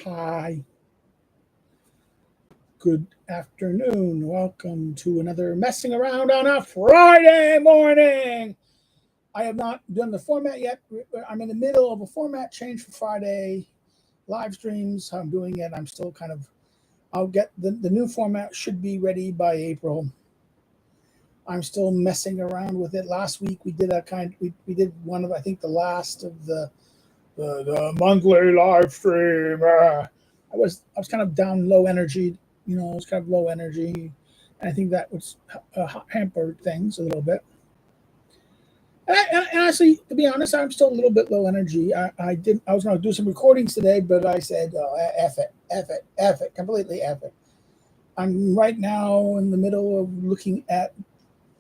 Hi, good afternoon. Welcome to another Messing Around on a Friday morning. I have not done the format yet. I'm in the middle of a format change for Friday live streams. I'm doing it. I'm still I'll get the new format should be ready by April. I'm still messing around with it. Last week we did we did one of, I think, the last of the monthly live stream. I was kind of down low energy, I was kind of low energy. And I think that was hampered things a little bit. And honestly, to be honest, I'm still a little bit low energy. I was going to do some recordings today, but I said, oh, F it, completely F it. I'm right now in the middle of looking at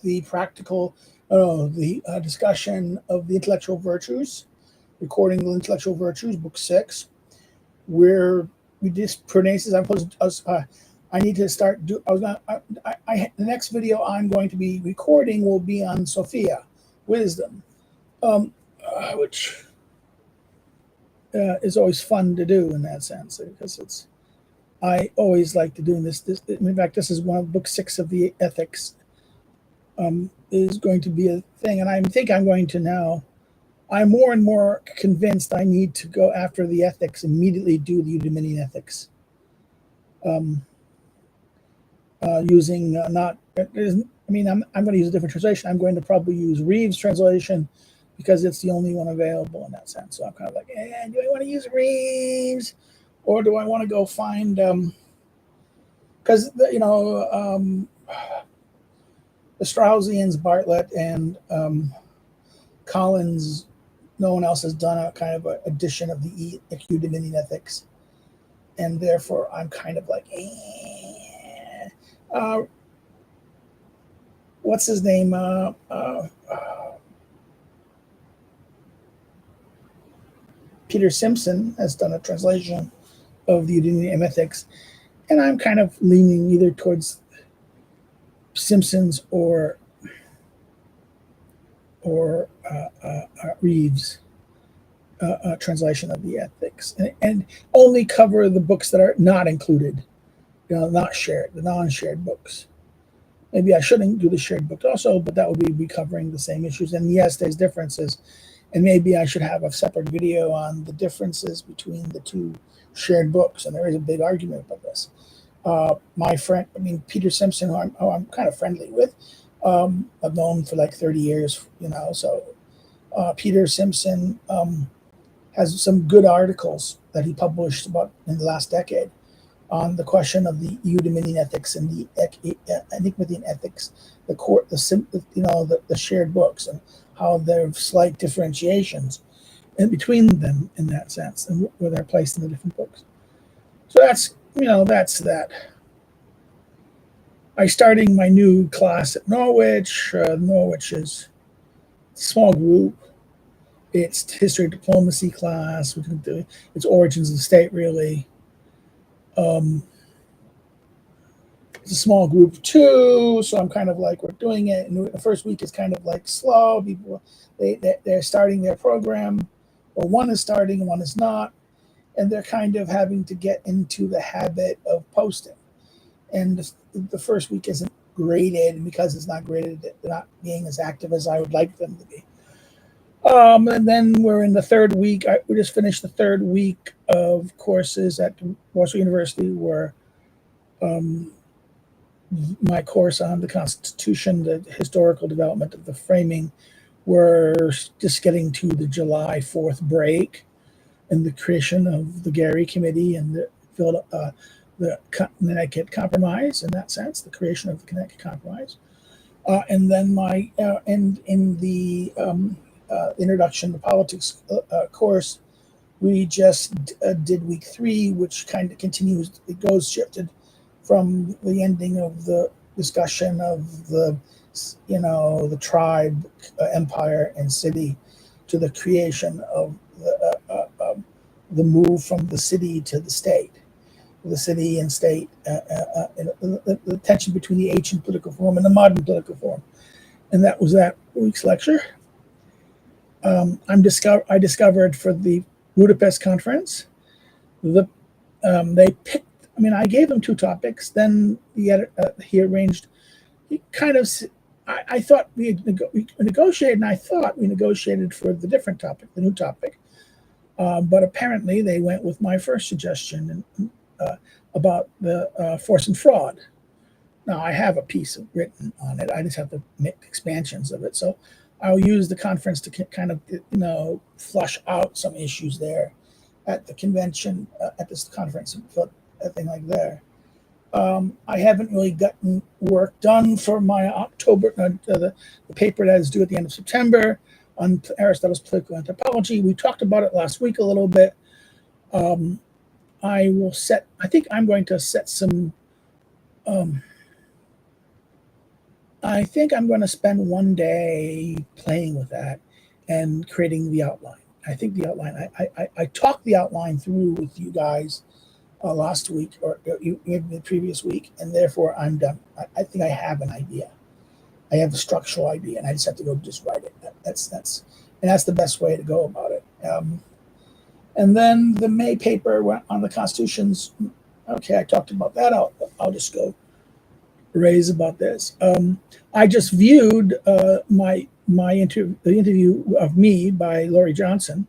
the discussion of the intellectual virtues, recording the intellectual virtues, book 6, where we just pronounces. I need to start. The next video I'm going to be recording will be on Sophia, wisdom, which is always fun to do in that sense because I always like to doing this. In fact, this is one of book 6 of the ethics. Is going to be a thing, and I think I'm going to now. I'm more and more convinced I need to go after the ethics, immediately do the Eudaimonian ethics. Using not, I'm going to use a different translation. I'm going to probably use Reeves' translation because it's the only one available in that sense. So I'm kind of like, do I want to use Reeves, or do I want to go find? Because the Straussians, Bartlett, and Collins. No one else has done a kind of an edition of the Eudaimonian ethics, and therefore I'm kind of like, what's his name? Peter Simpson has done a translation of the Eudaimonian ethics, and I'm kind of leaning either towards Simpson's or Reeves' translation of the ethics, and only cover the books that are not included, not shared, the non-shared books. Maybe I shouldn't do the shared book also, but that would be covering the same issues. And yes, there's differences, and maybe I should have a separate video on the differences between the two shared books. And there is a big argument about this. My friend, Peter Simpson, who I'm kind of friendly with, I've known for like 30 years, so Peter Simpson has some good articles that he published about in the last decade on the question of the Eudaimonian ethics and the Enigmatian ethics, the shared books, and how there are slight differentiations in between them in that sense, and where they're placed in the different books. So that's that. I'm starting my new class at Norwich. Norwich is a small group. It's history of diplomacy class. It's origins of the state, really. It's a small group too, so I'm kind of like, we're doing it. And the first week is kind of like slow. People, they're starting their program, or one is starting and one is not, and they're kind of having to get into the habit of posting. And the first week isn't graded, and because it's not graded, they're not being as active as I would like them to be. And then we're in the third week. We just finished the third week of courses at Warsaw University, where my course on the Constitution, the historical development of the framing, we're just getting to the July 4th break and the creation of the Gary Committee and the Connecticut Compromise, in that sense, the creation of the Connecticut Compromise. And then in the Introduction to Politics course, we just did week 3, which kind of continues. It shifted from the ending of the discussion of the tribe, empire, and city, to the creation of the move from the city to the state, the city and state, the tension between the ancient political form and the modern political form. And that was that week's lecture. I discovered for the Budapest conference, the they picked. I mean, I gave them two topics. Then he arranged. He kind of. I thought we negotiated, and I thought we negotiated for the different topic, the new topic. But apparently, they went with my first suggestion about the force and fraud. Now, I have a piece written on it. I just have to make expansions of it. So I'll use the conference to kind of, flush out some issues there at the convention, at this conference, a thing like there. I haven't really gotten work done for my October, the paper that is due at the end of September on Aristotle's political anthropology. We talked about it last week a little bit. I think I'm going to set some, I think I'm going to spend one day playing with that and creating the outline. I think the outline, I talked the outline through with you guys last week or the previous week, and therefore I'm done. I think I have an idea. I have a structural idea, and I just have to go just write it. That's the best way to go about it. And then the May paper on the constitutions. Okay, I talked about that. I'll just go raise about this. I just viewed the interview of me by Laurie Johnson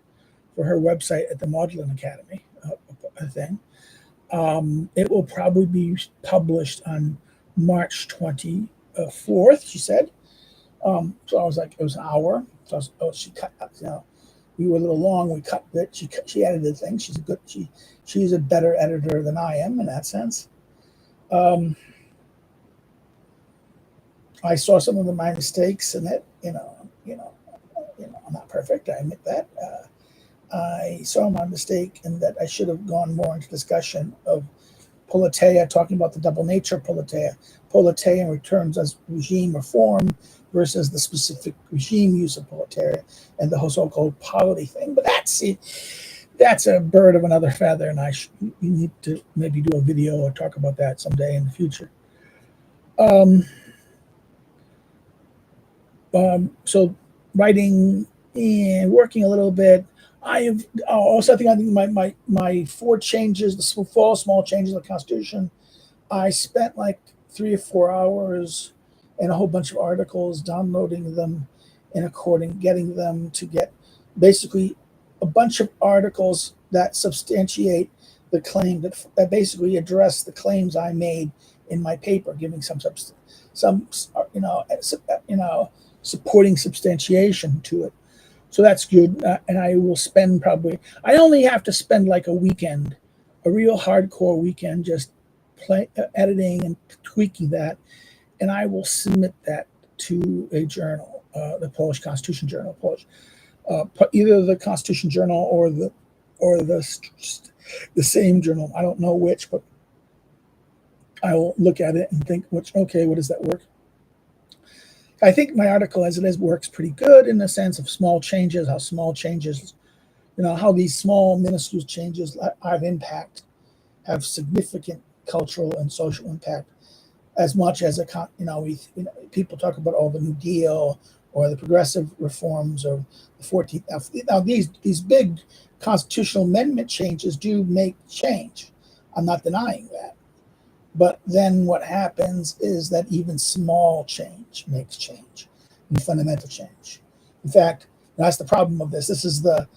for her website at the Magdalen Academy thing. It will probably be published on March 24th, she said. So I was like, it was an hour. So she cut, we were a little long. We cut it. She edited things. She's a better editor than I am in that sense. I saw some of my mistakes in it. I'm not perfect. I admit that. I saw my mistake in that I should have gone more into discussion of politeia, talking about the double nature of politeia. Politeia returns as regime or form versus the specific regime use of politeia and the so-called polity thing. But that's a bird of another feather, and you need to maybe do a video or talk about that someday in the future. So writing and working a little bit. I think my 4 changes, the 4 small changes in the Constitution, I spent like 3 or 4 hours and a whole bunch of articles downloading them and getting them to get basically a bunch of articles that substantiate the claim that basically address the claims I made in my paper, giving some supporting substantiation to it. So that's good. And I will spend I only have to spend like a weekend, a real hardcore weekend, just editing and tweaking that. And I will submit that to a journal, the Polish Constitution Journal, either the Constitution Journal or the same journal. I don't know which, but I will look at it and think, what does that work? I think my article as it is works pretty good in the sense of small changes, how these small minuscule changes have significant cultural and social impact, as much as people talk about the New Deal or the progressive reforms or the 14th. Now these big constitutional amendment changes do make change. I'm not denying that. But then what happens is that even small change makes change, and fundamental change. In fact, that's the problem of this. This is the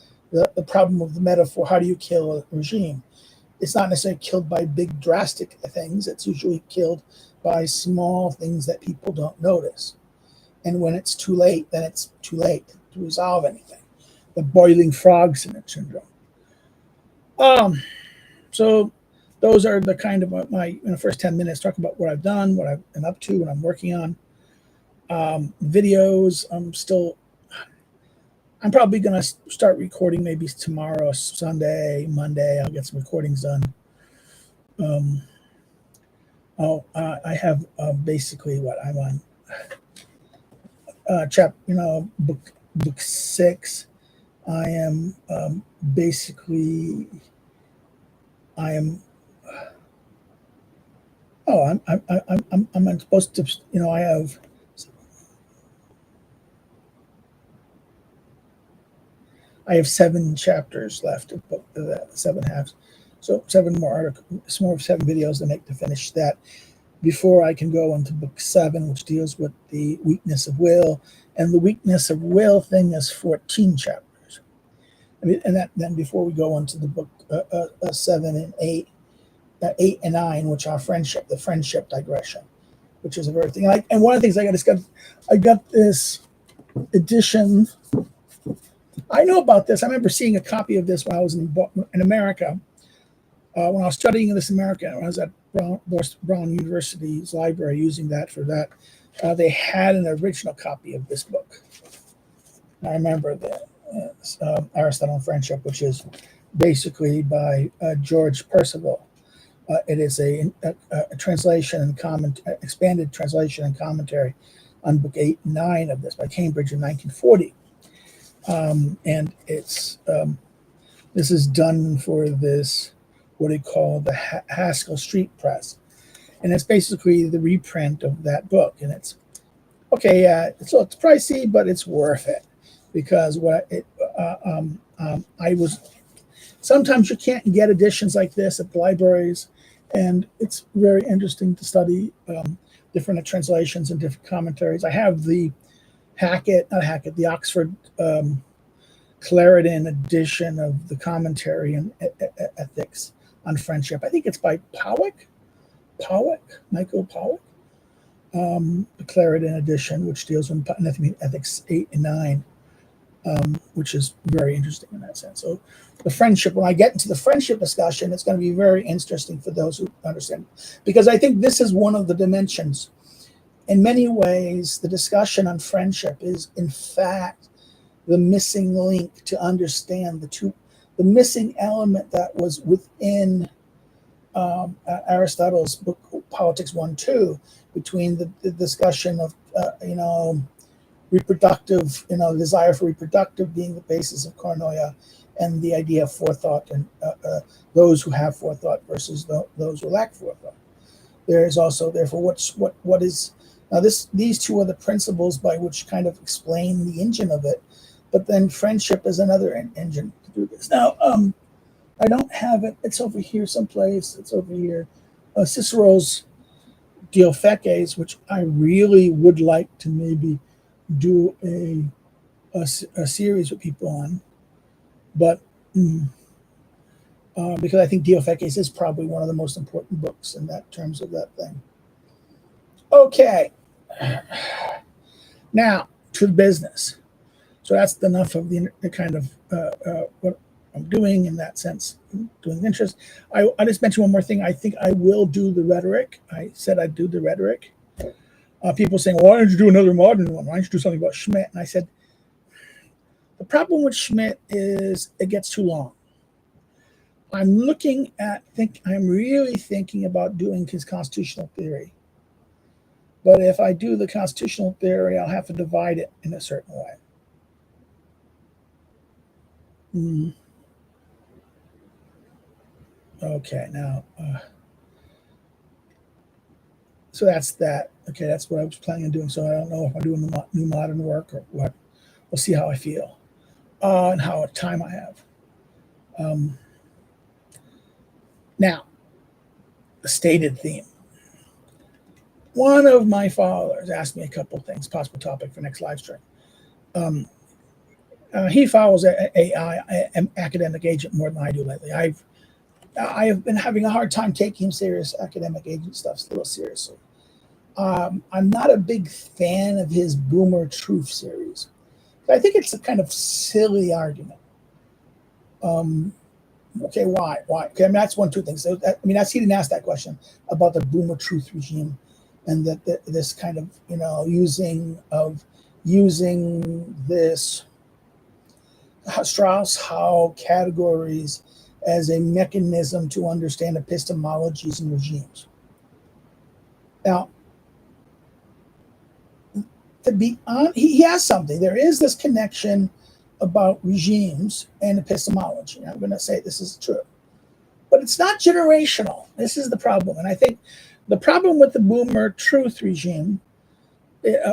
problem of the metaphor. How do you kill a regime? It's not necessarily killed by big drastic things. It's usually killed by small things that people don't notice. And when it's too late, then it's too late to resolve anything. The boiling frog syndrome. So those are the kind of my first 10 minutes, talk about what I've done, what I've been up to, what I'm working on. Videos, I'm probably going to start recording maybe tomorrow, Sunday, Monday. I'll get some recordings done. I have basically what I'm on. Book 6. I am I'm supposed to, I have 7 chapters left of book, 7 halves. So 7 more articles, more 7 videos to finish that before I can go into book 7, which deals with the weakness of will. And the weakness of will thing is 14 chapters. Then before we go into the book 7 and 8, 8 and 9, which are the friendship digression, which is a very thing. And one of the things I got this edition. I know about this. I remember seeing a copy of this when I was in America. When I was studying in this America, when I was at Brown University's library using that for that, they had an original copy of this book. I remember that Aristotle and Friendship, which is basically by George Percival. It is a translation and expanded translation and commentary on book 8 and 9 of this by Cambridge in 1940. And it's this is done for this, what they call the Haskell Street Press. And it's basically the reprint of that book. And it's, okay, so it's pricey, but it's worth it. Because sometimes you can't get editions like this at the libraries. And it's very interesting to study different translations and different commentaries. I have the the Oxford Clarendon edition of the commentary and ethics on friendship. I think it's by Michael Powick. The Clarendon edition, which deals with ethics 8 and 9, which is very interesting in that sense. So the friendship, when I get into the friendship discussion, it's going to be very interesting for those who understand. Because I think this is one of the dimensions. In many ways, the discussion on friendship is, in fact, the missing link to understand the missing element that was within Aristotle's book, Politics 1-2, between the discussion of, reproductive, desire for reproductive being the basis of koinonia, and the idea of forethought and those who have forethought versus those who lack forethought. There is also, therefore, what is now these two are the principles by which kind of explain the engine of it, but then friendship is another engine to do this. Now, I don't have it. It's over here someplace. It's over here. Cicero's Diophaces, which I really would like to maybe do a series with people on, but because I think Diophaces is probably one of the most important books in that terms of that thing. Okay, now to the business. So that's enough of the kind of what I'm doing in that sense, doing interest. I just mentioned one more thing. I think I will do the rhetoric. I said I'd do the rhetoric. People saying, well, why don't you do another modern one? Why don't you do something about Schmidt? And I said, the problem with Schmidt is it gets too long. I'm really thinking about doing his constitutional theory. But if I do the constitutional theory, I'll have to divide it in a certain way. Okay, now, so that's that. Okay, that's what I was planning on doing. So I don't know if I'm doing the new modern work or what. We'll see how I feel and how much time I have. Now, the stated theme. One of my followers asked me a couple things, possible topic for next live stream. He follows AI, academic agent, more than I do lately. I have been having a hard time taking serious academic agent stuff a little seriously. I'm not a big fan of his Boomer Truth series. I think it's a kind of silly argument. Okay, why? Okay, I mean, that's two things. So he didn't ask that question about the Boomer Truth regime, and that this kind of using this Strauss-Howe categories as a mechanism to understand epistemologies and regimes. Now, to be honest, he has something. There is this connection about regimes and epistemology. I'm going to say this is true. But it's not generational. This is the problem. And I think the problem with the Boomer Truth regime,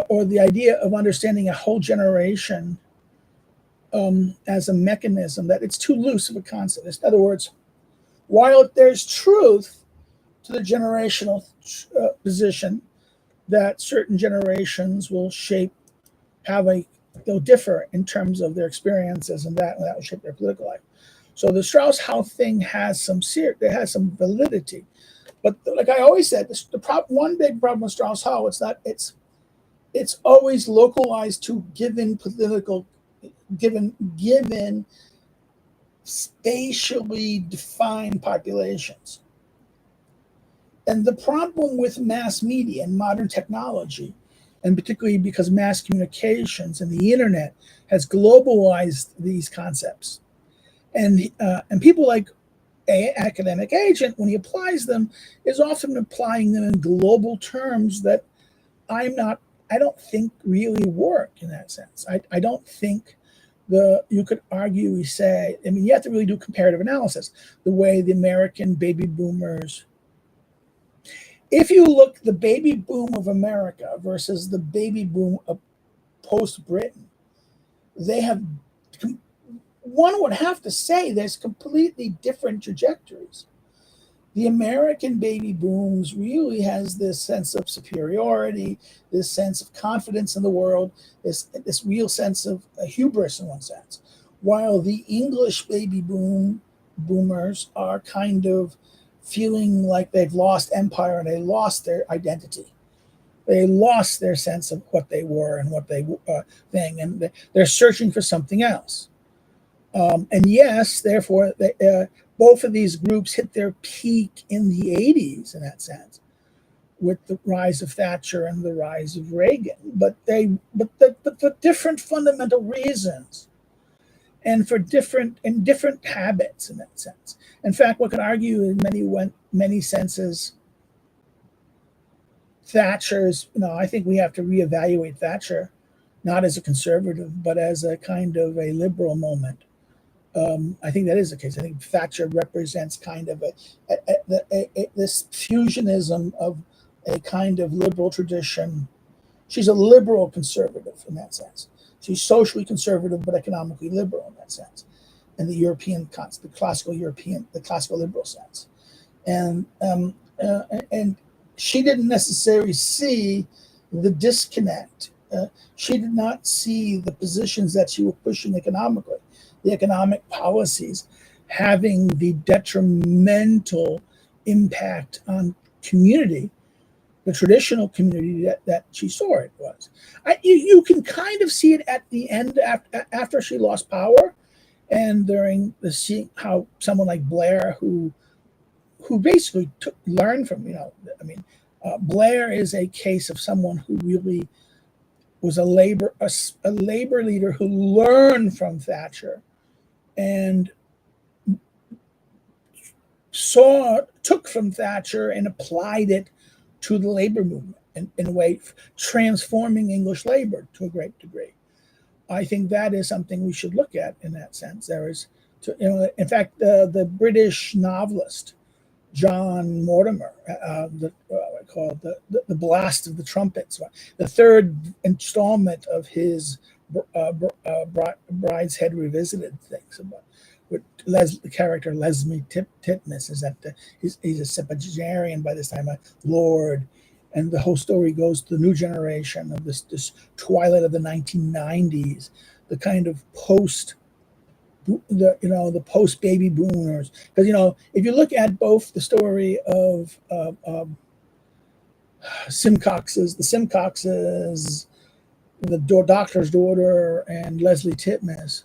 or the idea of understanding a whole generation as a mechanism, that it's too loose of a concept. In other words, While there's truth to the generational position that certain generations will they'll differ in terms of their experiences, and that will shape their political life. So the Strauss-Howe thing has some validity, but like I always said, one big problem with Strauss-Howe, it's always localized to given spatially defined populations. And the problem with mass media and modern technology, and particularly because mass communications and the internet has globalized these concepts, and people like academic agent, when he applies them, is often applying them in global terms that I don't think really work in that sense. I don't think you could argue, you have to really do comparative analysis. The way the American baby boomers, if you look the baby boom of America versus the baby boom of post-Britain, one would have to say there's completely different trajectories. The American baby booms really has this sense of superiority, this sense of confidence in the world, this real sense of hubris in one sense, while the English baby boomers are kind of feeling like they've lost empire and they lost their identity. They lost their sense of what they were and what they and they're searching for something else. And yes, therefore, both of these groups hit their peak in the 80s in that sense, with the rise of Thatcher and the rise of Reagan, but for different fundamental reasons, and for different habits in that sense. In fact, one could argue in many senses, Thatcher's, I think we have to reevaluate Thatcher, not as a conservative, but as a kind of a liberal moment. I think that is the case. I think Thatcher represents kind of this fusionism of a kind of liberal tradition. She's a liberal conservative in that sense. She's socially conservative but economically liberal in that sense, in the classical liberal sense. And she didn't necessarily see the disconnect. She did not see the positions that she was pushing economically, the economic policies having the detrimental impact on community, the traditional community that she saw it was. You can kind of see it at the end after she lost power, and during seeing how someone like Blair, who basically learned from, Blair is a case of someone who really was a labor leader who learned from Thatcher and took from Thatcher and applied it to the labor movement in a way, transforming English labor to a great degree. I think that is something we should look at in that sense. There is, in fact, the British novelist John Mortimer, the Blast of the Trumpets, the third installment of his Brideshead Revisited things about with the character Leslie Titmuss is that he's a septuagenarian by this time, a lord, and the whole story goes to the new generation of this twilight of the 1990s, the kind of post baby boomers, because if you look at both the story of Simcox's, the doctor's daughter, and Leslie Titmuss,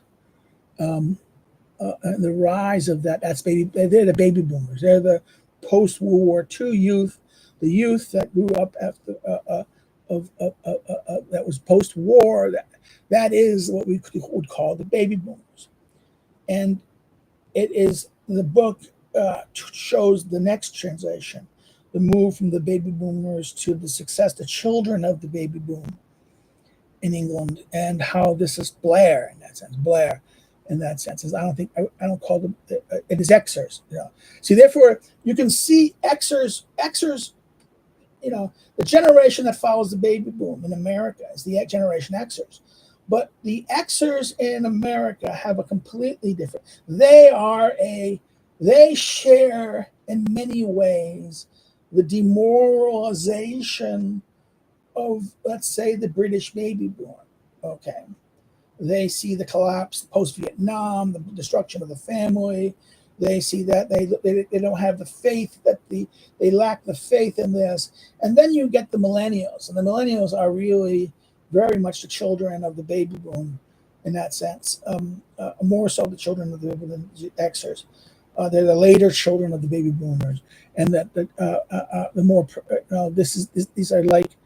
the rise of they're the baby boomers. They're the post-World War II youth, the youth that grew up after that was post-war. That is what we would call the baby boomers. And the book shows the next translation, the move from the baby boomers to the children of the baby boom in England, and how this is Blair in that sense. I don't call them, it is Xers. See, therefore, you can see Xers, the generation that follows the baby boom in America is the generation Xers. But the Xers in America have a completely different, they are a They share in many ways the demoralization of, let's say, the British baby boom. Okay. They see the collapse post Vietnam, the destruction of the family. They see that they don't have the faith that they lack the faith in this. And then you get the millennials, and the millennials are really very much the children of the baby boom in that sense, more so the children of the Xers. They're the later children of the baby boomers, and that the more these are like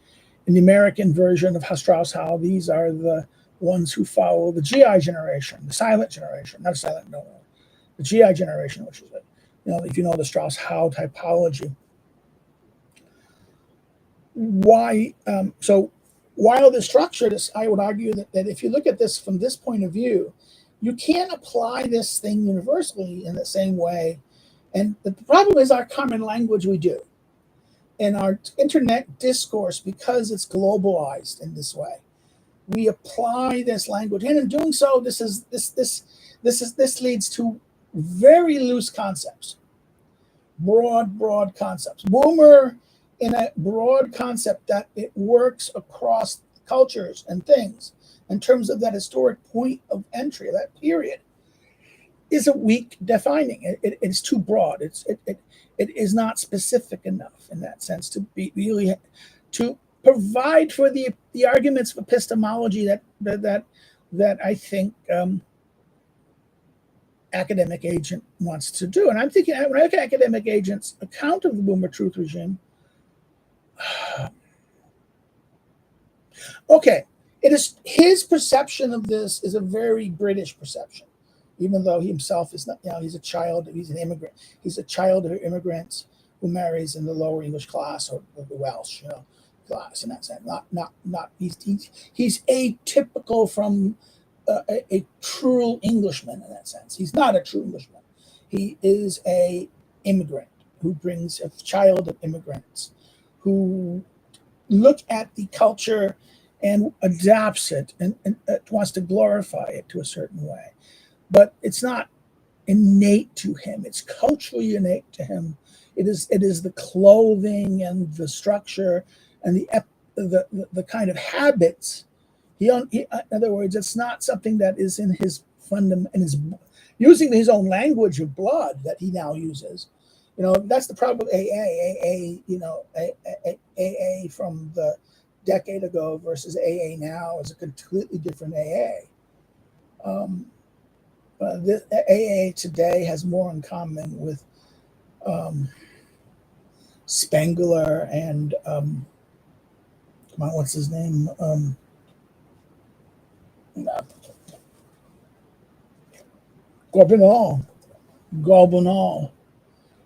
in the American version of How these are the ones who follow the GI generation, the silent generation, not silent, no, the GI generation, which is it. If you know the Strauss-Howe typology. Why? So while the structure, I would argue that if you look at this from this point of view, you can't apply this thing universally in the same way. And the problem is our common language we do. And our internet discourse, because it's globalized in this way, we apply this language, and in doing so, this leads to very loose concepts, broad concepts. Boomer, in a broad concept that it works across cultures and things in terms of that historic point of entry, that period, is a weak defining. It's too broad. It is not specific enough in that sense to be really to provide for the arguments of epistemology that I think academic agent wants to do. And I'm thinking when I look at academic agent's account of the Boomer truth regime, okay, it is his perception of this is a very British perception, even though he himself is not. He's a child. He's an immigrant. He's a child of immigrants who marries in the lower English class or the Welsh, class in that sense. Not. He's atypical from a true Englishman in that sense. He's not a true Englishman. He is a immigrant who brings a child of immigrants who look at the culture and adapts it and wants to glorify it to a certain way. But it's not innate to him. It's culturally innate to him. It is the clothing and the structure and the kind of habits. In other words, it's not something that is in his using his own language of blood that he now uses. That's the problem with AA. AA from the decade ago versus AA now is a completely different AA. The AA today has more in common with Spengler and what's his name? Gorbunal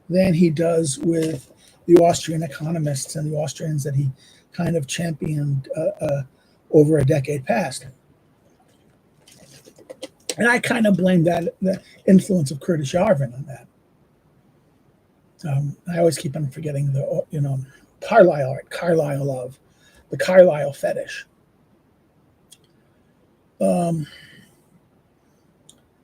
than he does with the Austrian economists and the Austrians that he kind of championed over a decade past. And I kind of blame the influence of Curtis Yarvin on that. I always keep on forgetting Carlyle art, Carlyle love, the Carlyle fetish.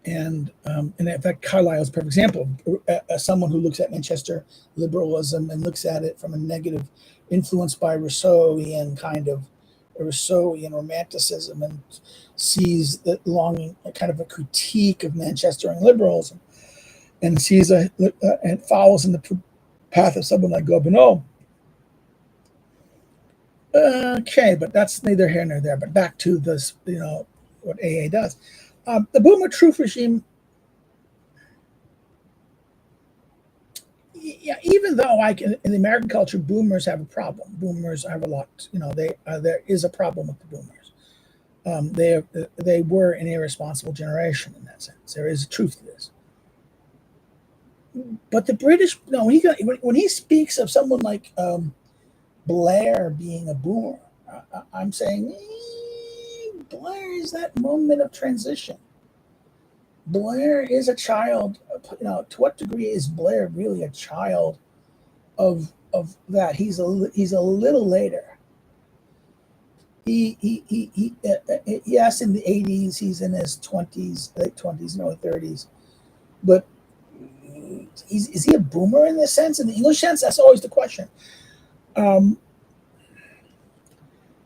And in fact, Carlyle is a perfect example of someone who looks at Manchester liberalism and looks at it from a negative, influenced by Rousseauian romanticism, and sees that longing, a kind of a critique of Manchesterian liberalism, and sees and follows in the path of someone like Gobineau. Okay, but that's neither here nor there. But back to this, what AA does. The Boomer truth regime, even though in the American culture, boomers have a problem. Boomers have a lot. There is a problem with the boomers. They were an irresponsible generation in that sense. There is a truth to this. But the British, when he speaks of someone like Blair being a boomer, I'm saying Blair is that moment of transition. Blair is a child. To what degree is Blair really a child of that? He's a little later. He yes, in the 80s, he's in his 20s, late 20s, early 30s, but is he a boomer in this sense? In the English sense, that's always the question.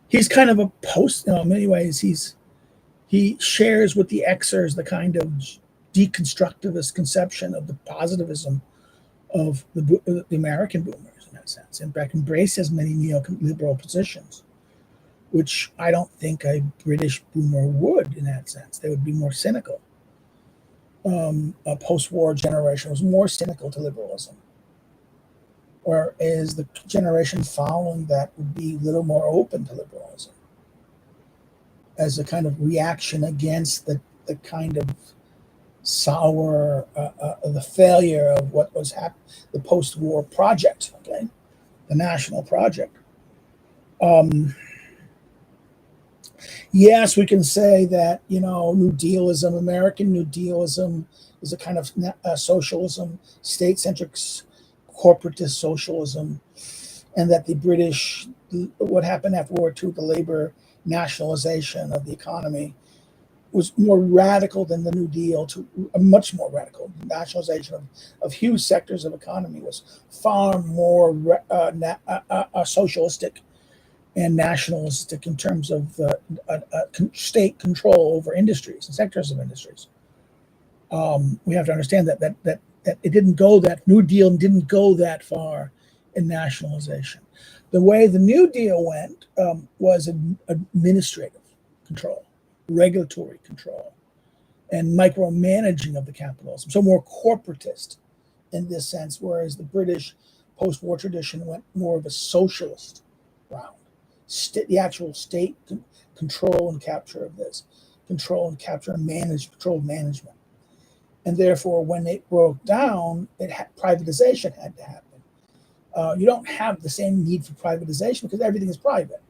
He's kind of a post, in many ways. He shares with the Xers the kind of deconstructivist conception of the positivism of the American boomers in that sense. In fact, embraces many neoliberal positions, which I don't think a British boomer would in that sense. They would be more cynical. A post-war generation was more cynical to liberalism, whereas the generation following that would be a little more open to liberalism as a kind of reaction against the kind of sour, the failure of what was the post-war project, okay, the national project. Yes, we can say that, New Dealism, American New Dealism is a kind of socialism, state-centric corporatist socialism, and that the British, what happened after World War II, the labor nationalization of the economy, was more radical than the New Deal, much more radical. The nationalization of huge sectors of economy was far more socialistic and nationalistic in terms of state control over industries and sectors of industries. We have to understand that it didn't go that New Deal didn't go that far in nationalization. The way the New Deal went was administrative control, regulatory control, and micromanaging of the capitalism. So more corporatist in this sense, whereas the British post-war tradition went more of a socialist route. The actual state control and capture of this, control and capture and control management. And therefore, when it broke down, privatization had to happen. You don't have the same need for privatization because everything is private.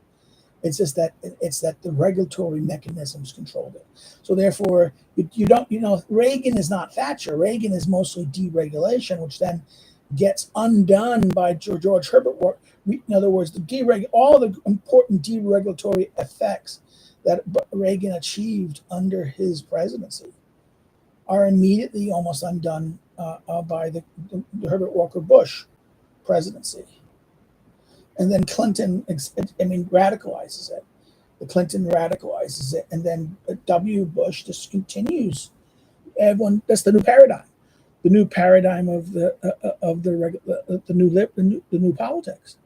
It's just that the regulatory mechanisms controlled it. So therefore, you don't, Reagan is not Thatcher. Reagan is mostly deregulation, which then gets undone by George Herbert. In other words, all the important deregulatory effects that Reagan achieved under his presidency are immediately almost undone by the Herbert Walker Bush presidency. And then Clinton, radicalizes it. The Clinton radicalizes it, and then W. Bush just continues. That's the new paradigm. The new paradigm of the new politics.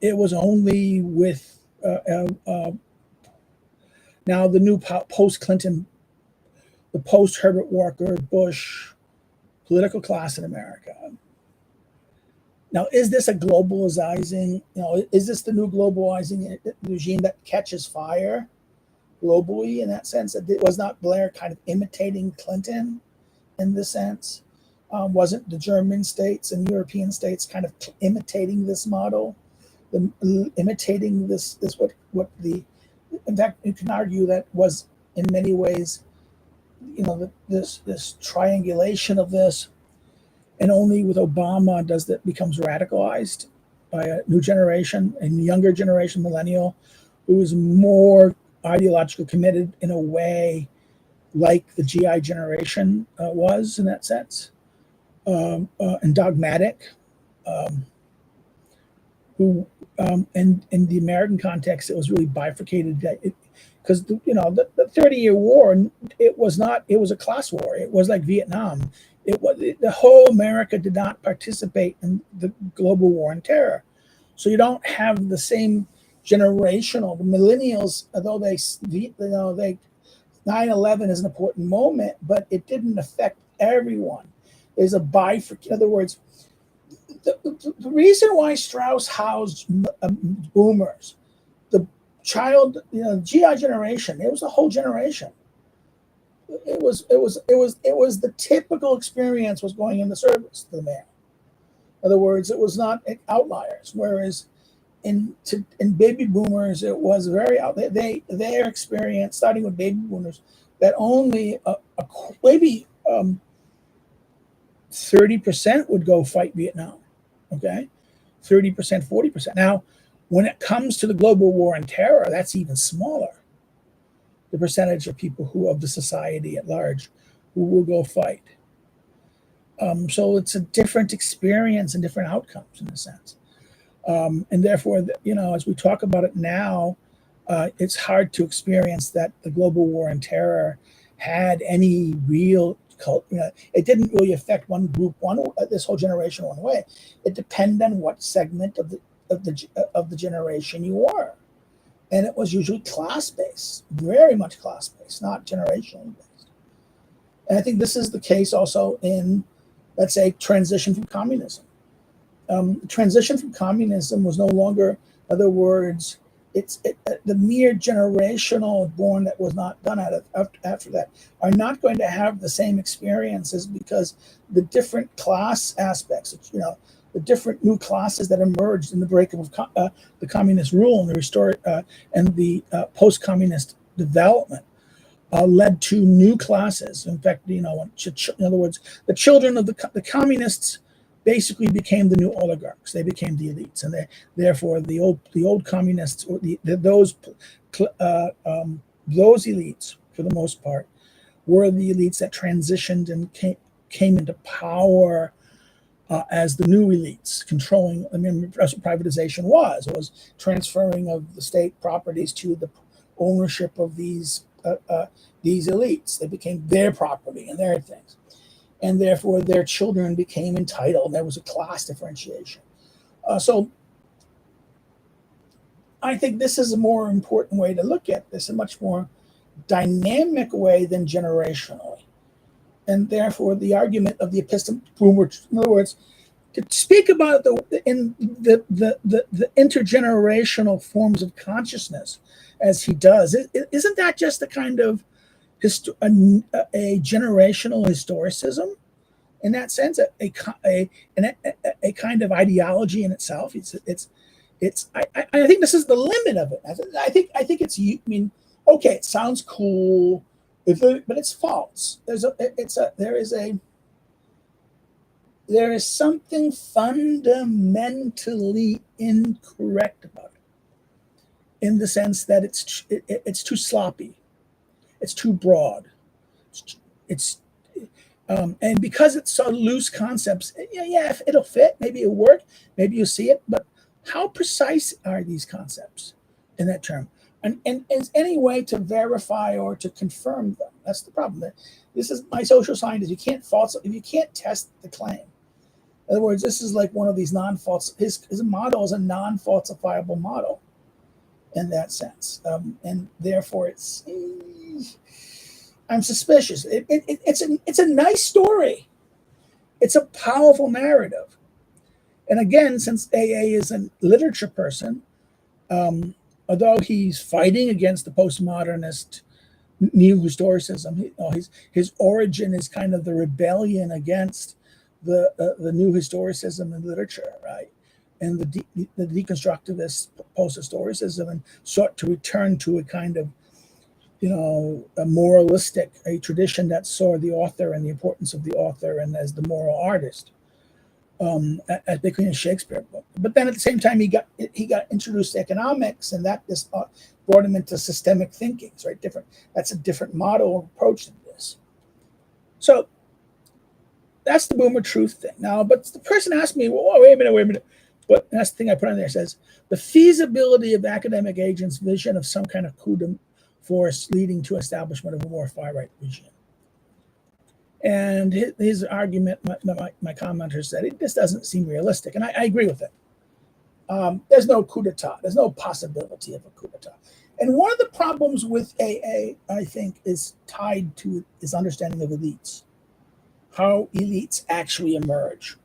It was only with now the new post-Clinton, the post-Herbert Walker Bush political class in America. Now, is this a globalizing? Is this the new globalizing regime that catches fire globally in that sense? That it was not Blair kind of imitating Clinton in this sense? Wasn't the German states and European states kind of imitating this model? Imitating this in fact, you can argue that was in many ways, this triangulation of this, and only with Obama does that becomes radicalized by a new generation, a younger generation, millennial, who is more ideologically committed in a way like the GI generation was in that sense, and dogmatic. Who in the American context, it was really bifurcated because the 30-year war, it was a class war. It was like Vietnam. The whole America did not participate in the global war on terror. So you don't have the same generational, the millennials, although they 9/11 is an important moment, but it didn't affect everyone. There's a bifurcation. In other words, the reason why Strauss housed boomers, the GI generation, it was a whole generation. It was the typical experience was going in the service to the man. In other words, it was not outliers. Whereas in baby boomers, it was very out. Their experience, starting with baby boomers, that only maybe 30% would go fight Vietnam. Okay, 30%, 40%. Now, when it comes to the global war on terror, that's even smaller. The percentage of people of the society at large who will go fight. So it's a different experience and different outcomes in a sense. And therefore, as we talk about it now, it's hard to experience that the global war on terror had any real cult. It didn't really affect one group, this whole generation one way. It depended on what segment of the generation you were, and it was usually class based, very much class based, not generationally based. And I think this is the case also in, let's say, transition from communism. Transition from communism was no longer, in other words, the mere generational born that was not done after that are not going to have the same experiences, because the different class aspects, the different new classes that emerged in the breakup of the communist rule and the post-communist development led to new classes. In fact, in other words, the children of the communists basically became the new oligarchs. They became the elites, and therefore the old communists, or those elites, for the most part, were the elites that transitioned and came into power as the new elites, controlling. I mean, that's what privatization was. It was transferring of the state properties to the ownership of these elites. They became their property and their things. And therefore their children became entitled. There was a class differentiation. So I think this is a more important way to look at this, a much more dynamic way than generationally. And therefore the argument of the epistemology, in other words, to speak about the intergenerational forms of consciousness as he does, isn't that just a kind of a generational historicism in that sense, a kind of ideology in itself? I think this is the limit of it. I think it's, okay, it sounds cool, but it's false. There is something fundamentally incorrect about it, in the sense that it's too sloppy. It's too broad. And because it's so loose concepts, it'll fit. Maybe it'll work. Maybe you'll see it. But how precise are these concepts in that term? And is any way to verify or to confirm them? That's the problem. This is my social scientist. You can't test the claim. In other words, this is like one of these non-false. His model is a non-falsifiable model in that sense, and therefore I'm suspicious. It's a nice story. It's a powerful narrative. And again, since AA is a literature person, although he's fighting against the postmodernist new historicism, his origin is kind of the rebellion against the new historicism in literature, right? And the deconstructivist post-historicism, and sought to return to a kind of, a moralistic, a tradition that saw the author and the importance of the author and as the moral artist, as between a Shakespeare book. But then at the same time, he got introduced to economics, and that this brought him into systemic thinking. It's right, different. That's a different model of approach to this. So that's the boomer truth thing. Now, but the person asked me, well, wait a minute. But that's the thing I put on there. It says the feasibility of academic agents' vision of some kind of coup de force leading to establishment of a more far-right regime. And his argument, my commenter said, this doesn't seem realistic. And I agree with it. There's no coup d'etat. There's no possibility of a coup d'etat. And one of the problems with AA, I think, is tied to his understanding of elites, how elites actually emerge.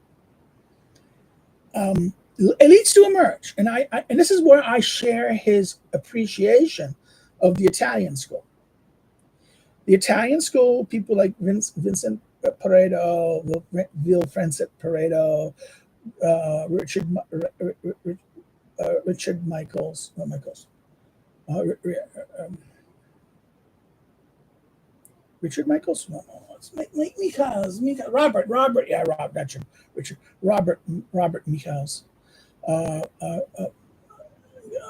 Elites do emerge. And and this is where I share his appreciation of the Italian school. The Italian school, people like Vincent Pareto, Wilfred Pareto, Richard Michaels, Richard Michaels? No, it's Michaels. Robert, Robert Michaels.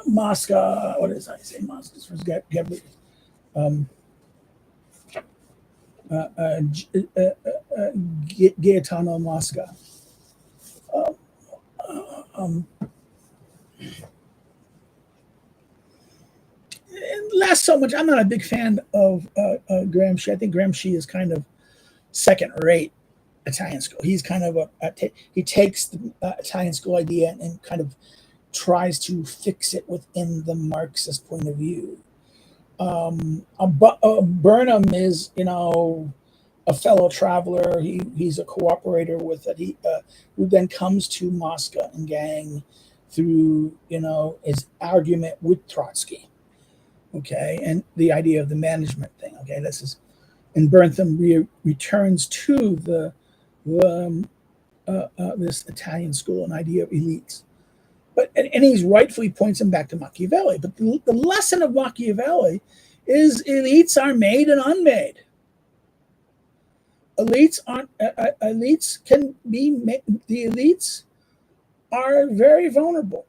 Mosca, what is I say? Mosca's from Gabriel. Gaetano Mosca. Um, Last so much. I'm not a big fan of Gramsci. I think Gramsci is kind of second-rate Italian school. He's kind of he takes the Italian school idea and kind of tries to fix it within the Marxist point of view. Burnham is, a fellow traveler. He's a cooperator with it. Who then comes to Moscow and gang through, his argument with Trotsky. Okay, and the idea of the management thing. Okay, and Burnham returns to this Italian school, an idea of elites. But and he's rightfully points him back to Machiavelli. But the lesson of Machiavelli is elites are made and unmade. Elites can be made. The elites are very vulnerable.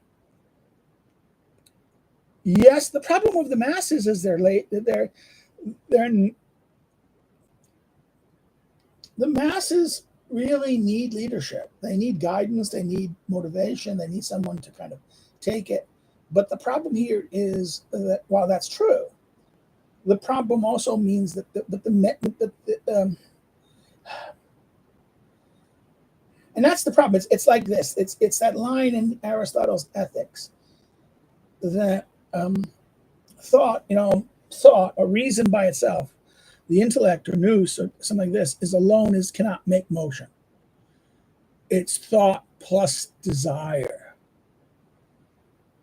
Yes, the problem with the masses is the masses really need leadership. They need guidance. They need motivation. They need someone to kind of take it. But the problem here is that while that's true, the problem also means that and that's the problem. It's like this. It's that line in Aristotle's Ethics that thought or reason by itself, the intellect or nous or something like this cannot make motion. It's thought plus desire.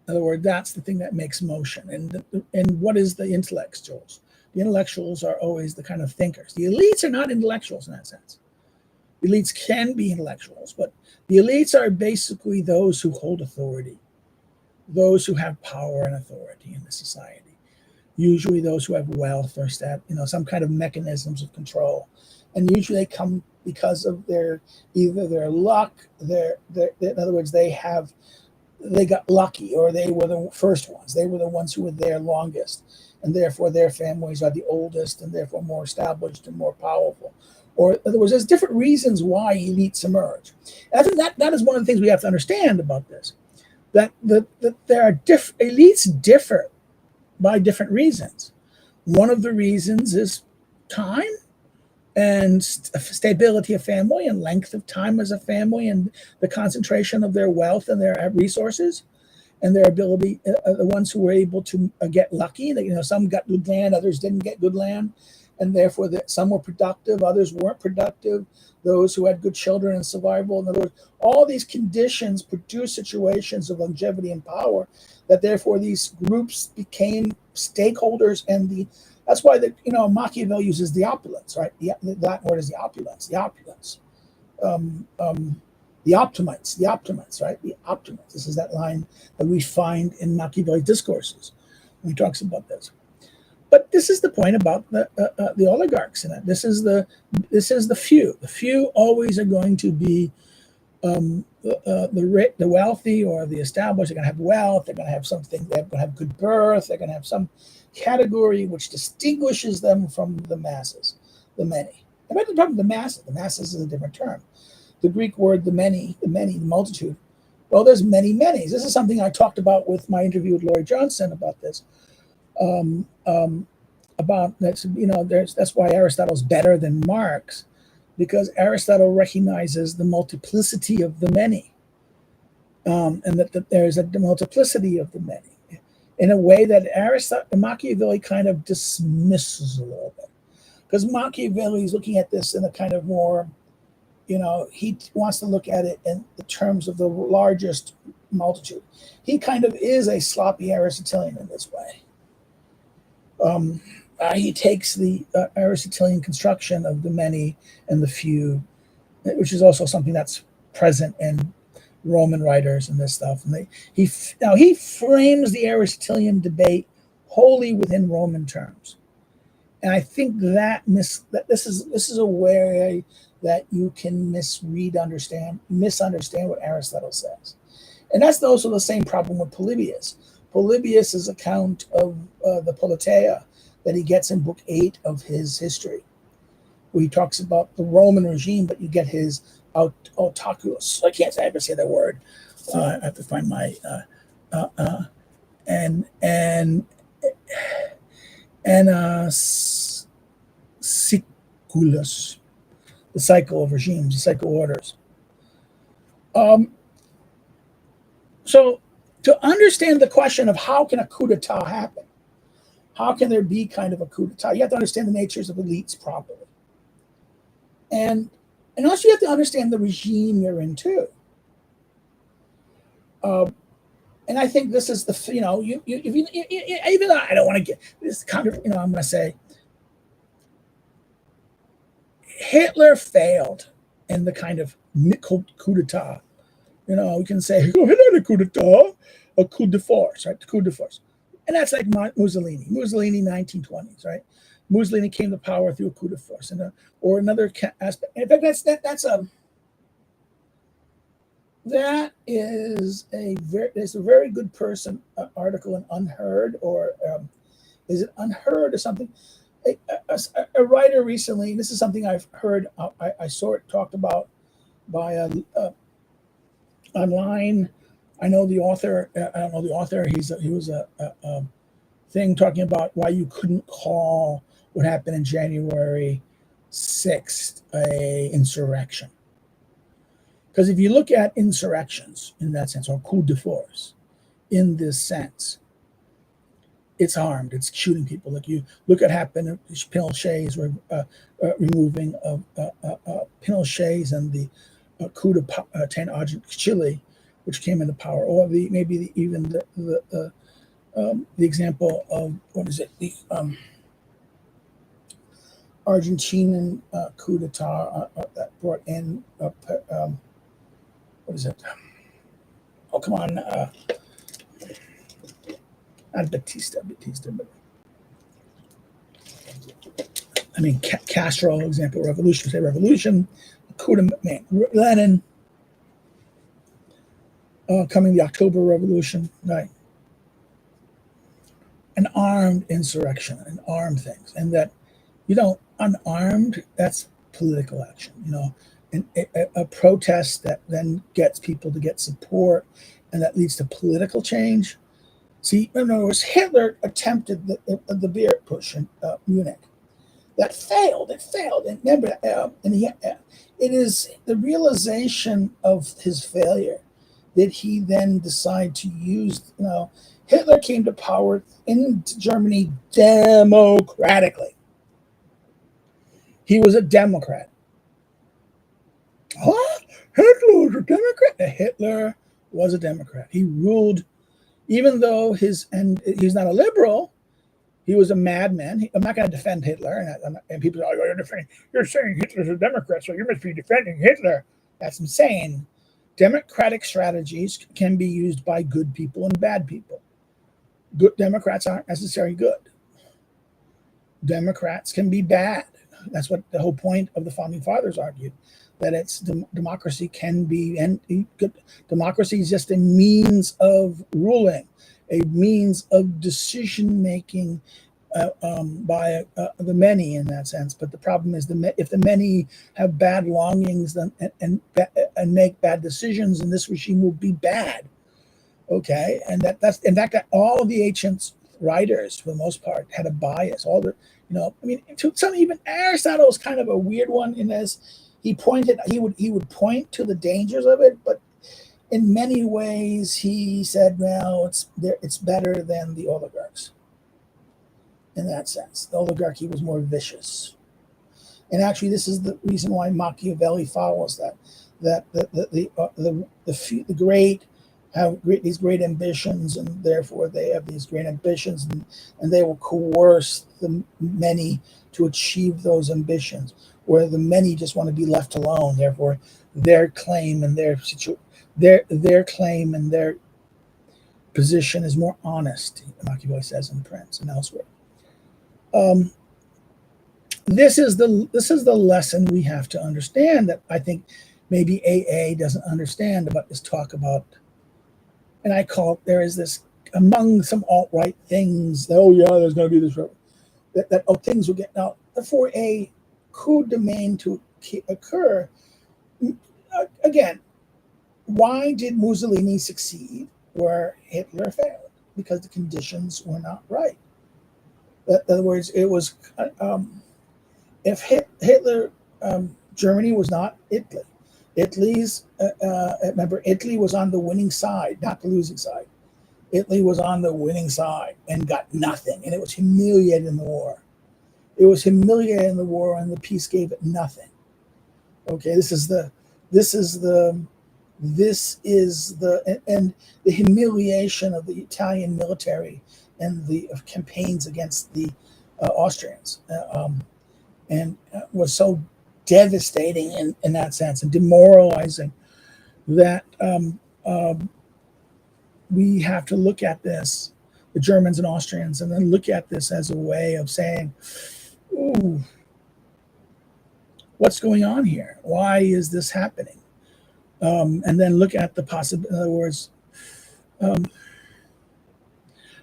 In other words, that's the thing that makes motion. And what is the intellectuals? The intellectuals are always the kind of thinkers. The elites are not intellectuals in that sense. The elites can be intellectuals, but the elites are basically those who hold authority, those who have power and authority in the society. Usually those who have wealth or some kind of mechanisms of control. And usually they come because of either their luck, in other words, they got lucky, or they were the first ones. They were the ones who were there longest, and therefore their families are the oldest and therefore more established and more powerful. Or in other words, there's different reasons why elites emerge. And I think that is one of the things we have to understand about this, that there are elites differ by different reasons. One of the reasons is time and stability of family and length of time as a family and the concentration of their wealth and their resources and their ability. The ones who were able to get lucky, some got good land, others didn't get good land, and therefore some were productive, others weren't productive. Those who had good children and survival. In other words, all these conditions produce situations of longevity and power that therefore these groups became stakeholders, and that's why Machiavelli uses the opulence, right? The Latin word is the opulence, the optimates, right? The optimates. This is that line that we find in Machiavelli's discourses when he talks about this. But this is the point about the oligarchs in it. This is the few. The few always are going to be the wealthy or the established. They're going to have wealth. They're going to have something. They're going to have good birth. They're going to have some category which distinguishes them from the masses, the many. And by the problem, the masses is a different term. The Greek word, the many, the multitude. Well, there's many manys. This is something I talked about with my interview with Laurie Johnson about this. About that's that's why Aristotle's better than Marx, because Aristotle recognizes the multiplicity of the many, and that there's a multiplicity of the many in a way that Machiavelli kind of dismisses a little bit, because Machiavelli is looking at this in a kind of more, he wants to look at it in the terms of the largest multitude. He kind of is a sloppy Aristotelian in this way. He takes the Aristotelian construction of the many and the few, which is also something that's present in Roman writers and this stuff. And he frames the Aristotelian debate wholly within Roman terms. And I think that this is a way that you can misunderstand what Aristotle says. And that's also the same problem with Polybius. Polybius's account of the Politeia that he gets in book 8 of his history. where he talks about the Roman regime, but you get his autoculus. I can't ever say that word. I have to find my and siculus, the cycle of regimes, the cycle orders. So to understand the question of how can a coup d'etat happen, how can there be kind of a coup d'etat, you have to understand the natures of elites properly. And also you have to understand the regime you're in too. And I think this is the, even though I don't want to get this kind of, I'm going to say Hitler failed in the kind of coup d'etat. We can say, Hitler had a coup d'etat, a coup de force, right? The coup de force. And that's like Mussolini, 1920s, right? Mussolini came to power through a coup de force. Or another aspect. In fact, there's a very good person article in Unheard, or is it Unheard or something? A writer recently, this is something I've heard, I saw it talked about by online. I know the author. I don't know the author. He was a thing talking about why you couldn't call what happened in January 6th a insurrection. Because if you look at insurrections in that sense, or coup de force in this sense, it's armed, it's shooting people. Like you look at happened, Pinochet's removing of Pinochet's and the coup d'etat in Chile, which came into power, or even the example of the Argentinian coup d'etat that brought in what is it? Oh, come on. Not Batista, but I mean, Castro, example, revolution, coup de man, Lenin, coming the October Revolution, right? An armed insurrection, an armed things, and that, unarmed, that's political action, and a protest that then gets people to get support, and that leads to political change. See, in other words, Hitler attempted the beer push in Munich. That failed. It failed. And remember, it is the realization of his failure that he then decided to use. Hitler came to power in Germany democratically. He was a Democrat. Huh? Hitler was a Democrat? Hitler was a Democrat. He ruled, even though he's not a liberal, he was a madman. I'm not going to defend Hitler. And people are like, you're saying Hitler's a Democrat, so you must be defending Hitler. That's insane. Democratic strategies can be used by good people and bad people. Good Democrats aren't necessarily good. Democrats can be bad. That's what the whole point of the Founding Fathers argued, that it's democracy can be, and democracy is just a means of ruling, a means of decision making by the many in that sense. But the problem is, if the many have bad longings and make bad decisions, then this regime will be bad. Okay, and that's in fact that all of the ancient writers, for the most part, had a bias. Even Aristotle was kind of a weird one in this. He would point to the dangers of it, but in many ways he said, well, it's better than the oligarchs. In that sense, the oligarchy was more vicious, and actually, this is the reason why Machiavelli follows that the great have these great ambitions, and therefore they have these great ambitions, and they will coerce the many to achieve those ambitions, where the many just want to be left alone. Therefore, their claim and their claim and their position is more honest. Machiavelli says in The Prince and elsewhere. This is the lesson we have to understand, that I think maybe AA doesn't understand about this talk about. And I call it, there is this among some alt-right things, there's going to be this, that things will get, now, the 4A coup de main to occur, again, why did Mussolini succeed where Hitler failed? Because the conditions were not right. In other words, it was if Hitler, Germany was not Italy. Remember, Italy was on the winning side, not the losing side. Italy was on the winning side and got nothing, and it was humiliated in the war. It was humiliated in the war, and the peace gave it nothing. Okay, this is the and the humiliation of the Italian military and the campaigns against the Austrians, and was so devastating in that sense and demoralizing that we have to look at this, the Germans and Austrians, and then look at this as a way of saying, ooh, what's going on here? Why is this happening? And then look at the possibility. In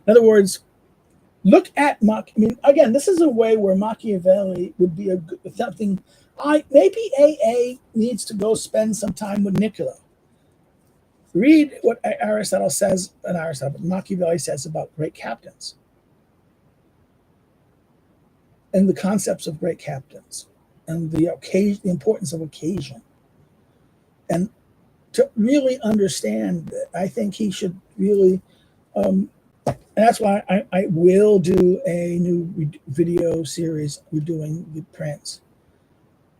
other words, look at again, this is a way where Machiavelli would be something. Maybe AA needs to go spend some time with Niccolo. Read what Aristotle says, but Machiavelli says about great captains and the concepts of great captains and the importance of occasion. And to really understand, I think he should really, and that's why I will do a new video series redoing the Prince.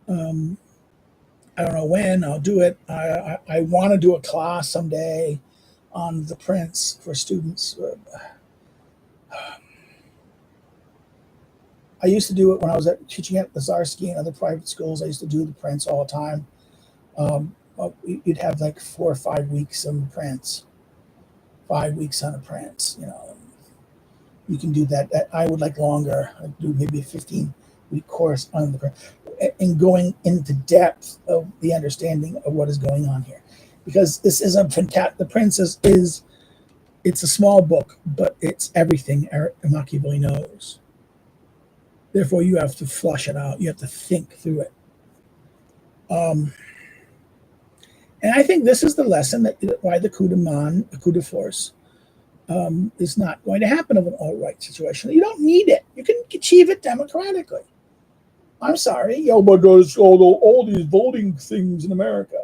I don't know when I'll do it. I want to do a class someday on the Prince for students. I used to do it when I was teaching at the Warszawskiego and other private schools. I used to do the Prince all the time. You'd have like 4 or 5 weeks on the Prince, 5 weeks on a Prince. You can do that. I would like longer. I'd do maybe a 15-week course on the Prince and going into depth of the understanding of what is going on here, because this is the Prince is it's a small book, but it's everything Machiavelli knows. Therefore, you have to flush it out. You have to think through it. And I think this is the lesson why the coup de force, is not going to happen of an all-right situation. You don't need it. You can achieve it democratically. I'm sorry, but there's all these voting things in America.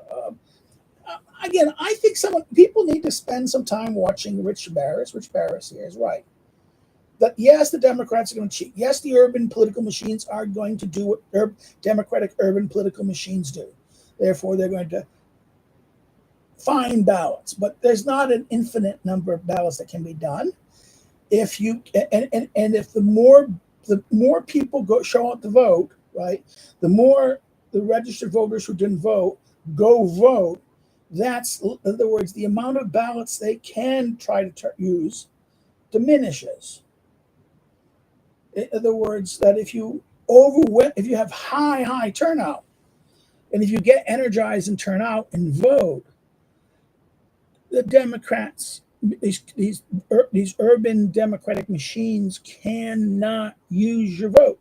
Again, I think people need to spend some time watching Rich Barris. Rich Barris here is right. That yes, the Democrats are going to cheat. Yes, the urban political machines are going to do what democratic urban political machines do. Therefore, they're going to find ballots, but there's not an infinite number of ballots that can be done. If you and if the more people show up to vote, right, the more the registered voters who didn't vote go vote. That's, in other words, the amount of ballots they can try to use diminishes. In other words, that if you have high turnout, and if you get energized and turn out and vote, the Democrats, these urban democratic machines cannot use your vote.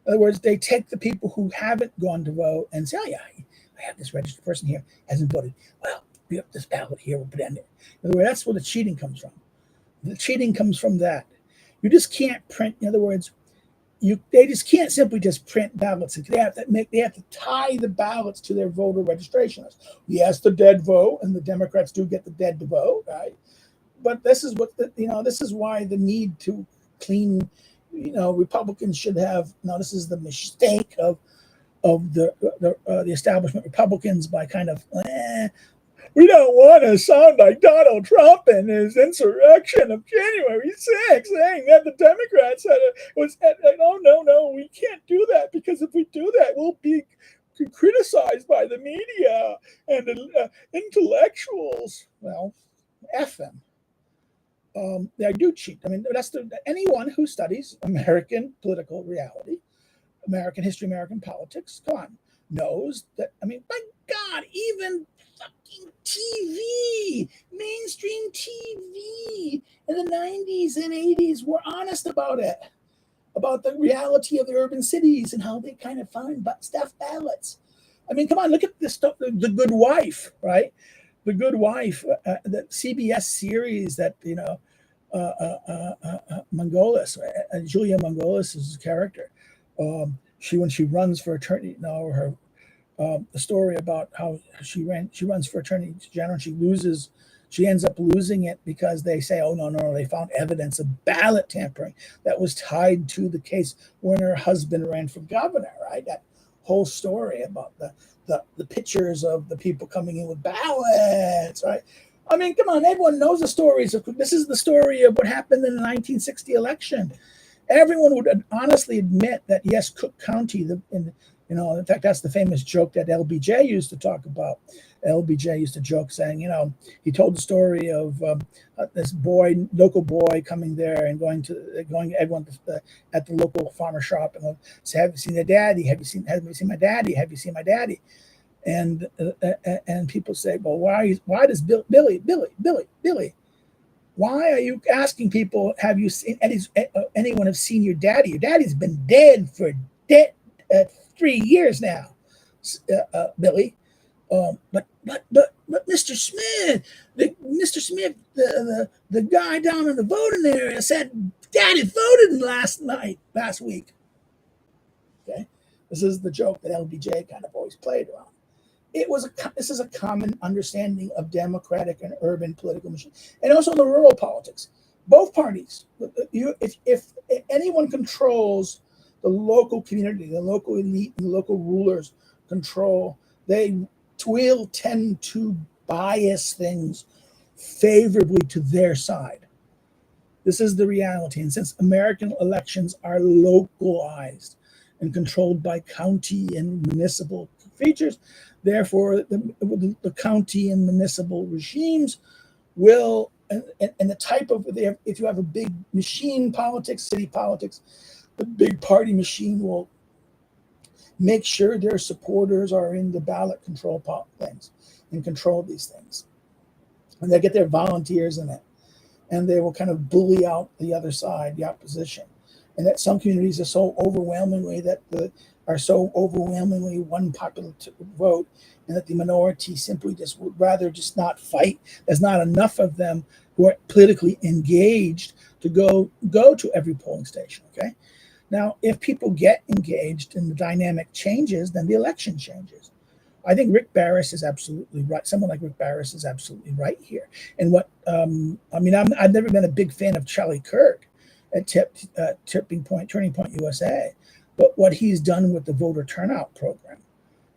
In other words, they take the people who haven't gone to vote and say, oh yeah, I have this registered person here, hasn't voted. Well, we have this ballot here, we'll put it in there. In other words, that's where the cheating comes from. The cheating comes from that. You just can't print, in other words, they just can't simply just print ballots. They have to tie the ballots to their voter registration list. Yes, the dead vote, and the Democrats do get the dead to vote, right? But this is this is why the need to clean, Republicans should have. This is the mistake of the establishment Republicans by kind of. We don't want to sound like Donald Trump and his insurrection of January 6th, saying that the Democrats no, we can't do that, because if we do that, we'll be criticized by the media and intellectuals. Well, F them. They do cheat. I mean, anyone who studies American political reality, American history, American politics, come on, knows that. I mean, my God, even fucking TV, mainstream TV in the 90s and 80s were honest about it. about the reality of the urban cities and how they kind of find stuffed ballots. I mean, come on, look at this stuff. The Good Wife, right? The Good Wife, the CBS series that Mongolis, Julia Mongolis is his character. When she runs for attorney, her the story about how she runs for attorney general. She ends up losing it because they say, oh, no, they found evidence of ballot tampering that was tied to the case when her husband ran for governor, right? That whole story about the pictures of the people coming in with ballots, right? I mean, come on, everyone knows the stories. This is the story of what happened in the 1960 election. Everyone would honestly admit that, yes, Cook County, in fact, that's the famous joke that LBJ used to talk about. LBJ used to joke saying, he told the story of this local boy coming there and going everyone at the local farmer shop and say, have you seen their daddy? Have you seen my daddy? Have you seen my daddy? And people say, well, why does Billy, why are you asking people, have you seen anyone have seen your daddy? Your daddy's been dead for 3 years now, Billy. But Mr. Smith, the guy down in the voting area said Daddy voted last week. Okay, this is the joke that LBJ kind of always played around. This is a common understanding of democratic and urban political machine, and also the rural politics. Both parties, if anyone controls the local community, the local elite, and the local rulers control, they will tend to bias things favorably to their side. This is the reality. And since American elections are localized and controlled by county and municipal features, therefore the county and municipal regimes will, and the type of, if you have a big machine politics, city politics, the big party machine will make sure their supporters are in the ballot control things and control these things. And they get their volunteers in it. And they will kind of bully out the other side, the opposition. And that some communities are so overwhelmingly one popular vote, and that the minority simply just would rather just not fight. There's not enough of them who are politically engaged to go to every polling station. Okay. Now, if people get engaged and the dynamic changes, then the election changes. I think Rick Barris is absolutely right. Someone like Rick Barris is absolutely right here. And I've never been a big fan of Charlie Kirk at Turning Point USA, but what he's done with the voter turnout program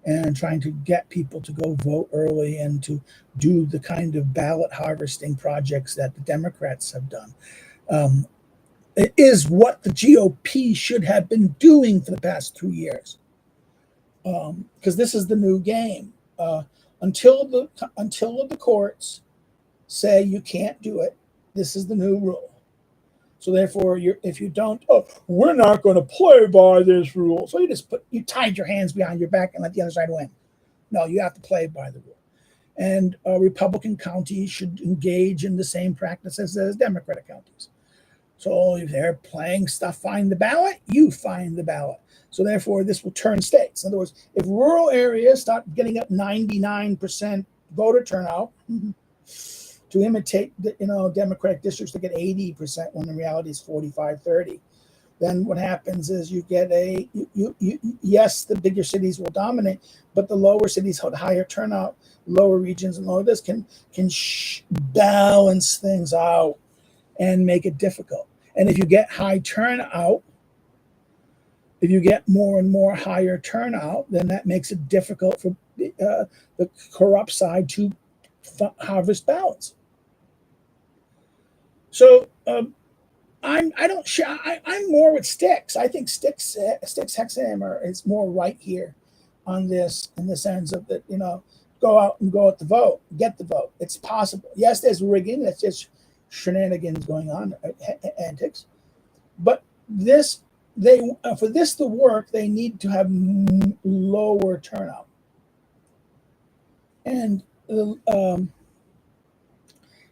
and trying to get people to go vote early and to do the kind of ballot harvesting projects that the Democrats have done. It is what the GOP should have been doing for the past 2 years, because this is the new game. Until the courts say you can't do it, this is the new rule. So therefore, if you don't, we're not going to play by this rule. So you tied your hands behind your back and let the other side win. No, you have to play by the rule. And Republican counties should engage in the same practices as Democratic counties. So if they're playing stuff, find the ballot, you find the ballot. So therefore, this will turn states. In other words, if rural areas start getting up 99% voter turnout to imitate Democratic districts to get 80% when in reality is 45-30, then what happens is you get yes, the bigger cities will dominate, but the lower cities have higher turnout, lower regions and lower this can balance things out and make it difficult. And if you get high turnout, if you get more and more higher turnout, then that makes it difficult for the corrupt side to harvest ballots. So I'm more with Sticks. I think Sticks Hexhammer is more right here on this, in the sense of that, go out and go at the vote, get the vote. It's possible. Yes, there's rigging. That's just shenanigans going on, antics. But for this to work, they need to have lower turnout. And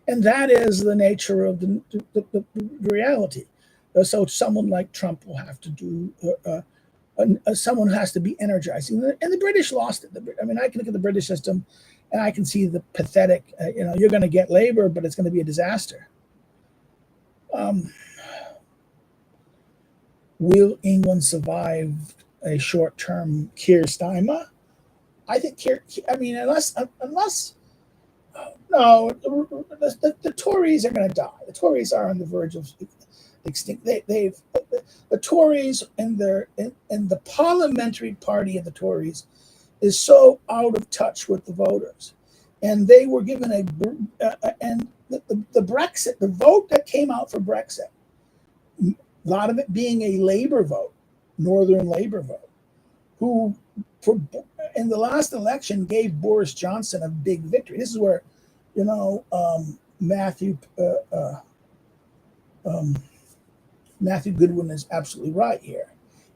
that is the nature of the reality. So someone like Trump will have to do. Someone has to be energizing, and the British lost it. I mean, I can look at the British system, and I can see the pathetic. You're going to get labor, but it's going to be a disaster. Will England survive a short-term Keir Starmer? I think unless no, the Tories are going to die. The Tories are on the verge of extinct. The Tories and the parliamentary party of the Tories is so out of touch with the voters, and they were given and the Brexit, the vote that came out for Brexit, a lot of it being a Labour vote, Northern Labour vote, who in the last election gave Boris Johnson a big victory. This is where, Matthew Goodwin is absolutely right here,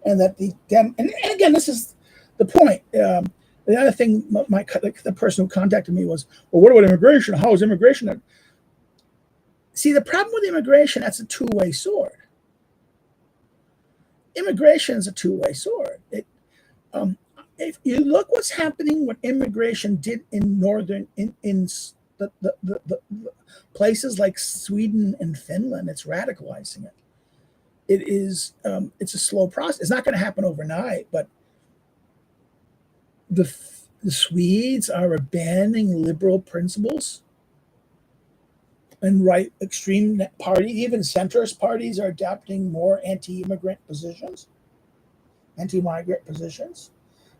and that and again, this is the point. The other thing, the person who contacted me was, well, what about immigration? How is immigration? See, the problem with immigration, that's a two-way sword. Immigration is a two-way sword. If you look what's happening, what immigration did in the places like Sweden and Finland, it's radicalizing it. It's a slow process. It's not going to happen overnight, but the Swedes are abandoning liberal principles, and right extreme party, even centrist parties, are adopting more anti-immigrant positions, anti-migrant positions,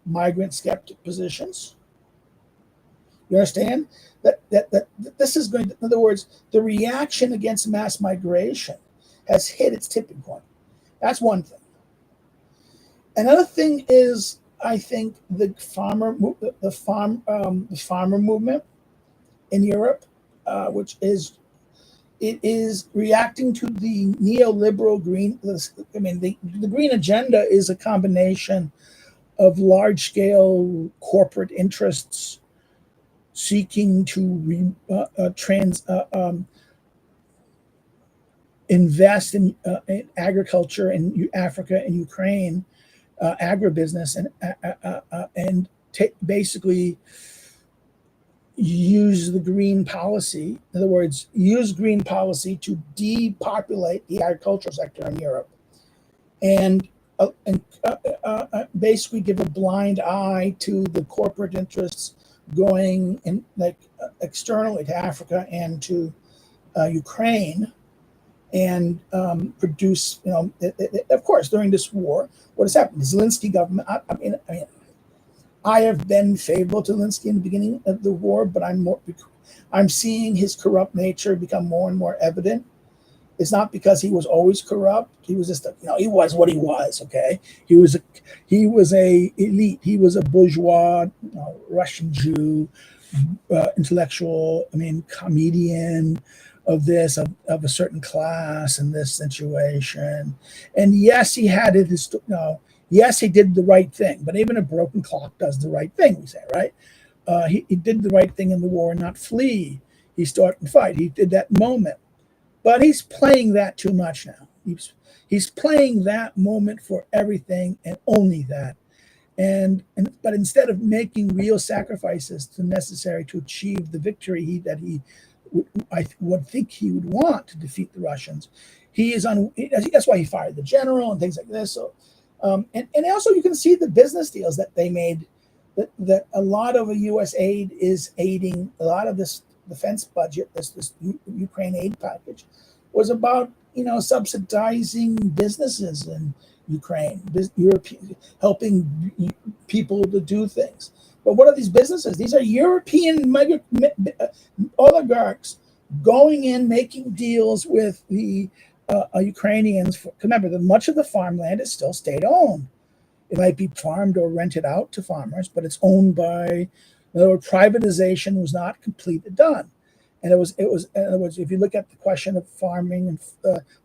migrant skeptic positions. You understand that this is going to, in other words, the reaction against mass migration has hit its tipping point. That's one thing. Another thing is, I think, the farmer movement in Europe, which is reacting to the neoliberal green. I mean, the green agenda is a combination of large-scale corporate interests seeking to invest in agriculture in Africa and Ukraine, agribusiness, and basically use the green policy. In other words, use green policy to depopulate the agricultural sector in Europe, and basically give a blind eye to the corporate interests going in, externally to Africa and to Ukraine, and produce. Of course, during this war, what has happened? The Zelensky government. I have been favorable to Zelensky in the beginning of the war, but I'm seeing his corrupt nature become more and more evident. It's not because he was always corrupt. He was just, he was what he was. Okay, he was a elite. He was a bourgeois, Russian Jew, intellectual. Comedian of a certain class in this situation. And yes, he had it. Yes, he did the right thing. But even a broken clock does the right thing. We say, right? He did the right thing in the war, not flee. He started and fight. He did that moment. But he's playing that too much now. He's playing that moment for everything and only that. But instead of making real sacrifices necessary to achieve the victory I would think he would want to defeat the Russians, that's why he fired the general and things like this. So, and also you can see the business deals that they made. That a lot of U.S. aid is aiding a lot of this defense budget. This Ukraine aid package was about subsidizing businesses in Ukraine, helping people to do things. But what are these businesses? These are European oligarchs going in, making deals with the Ukrainians. Remember that much of the farmland is still state-owned. It might be farmed or rented out to farmers, but it's owned by. In other words, privatization was not completely done, and it was. In other words, if you look at the question of farming and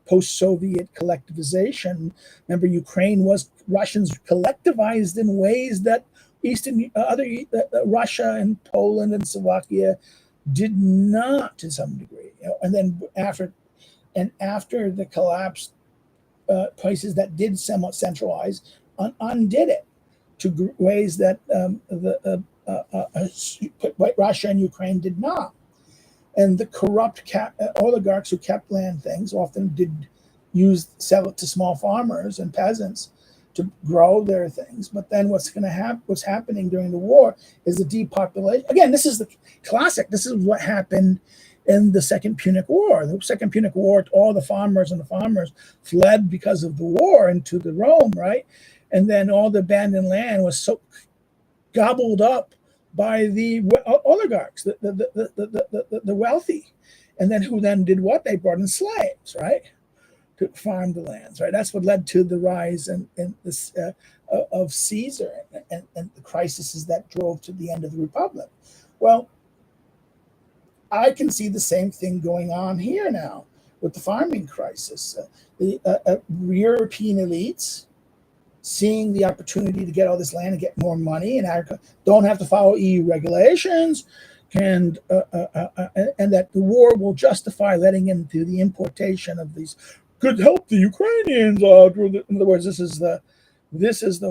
post-Soviet collectivization, remember Russians collectivized in ways that Russia and Poland and Slovakia did not, to some degree. And then after the collapse places that did somewhat centralize undid it to ways that Russia and Ukraine did not. And the corrupt oligarchs who kept land things often did sell it to small farmers and peasants to grow their things. But then what's happening during the war is the depopulation. Again, this is the classic. This is what happened in the Second Punic War. The Second Punic War, all the farmers fled because of the war into the Rome, right? And then all the abandoned land was so gobbled up by the oligarchs, the wealthy, and then who then did what? They brought in slaves, right, to farm the lands, right? That's what led to the rise of Caesar and the crises that drove to the end of the Republic. Well, I can see the same thing going on here now with the farming crisis. The European elites, seeing the opportunity to get all this land and get more money and don't have to follow EU regulations, and that the war will justify letting into the importation of these could help the Ukrainians. In other words, this is the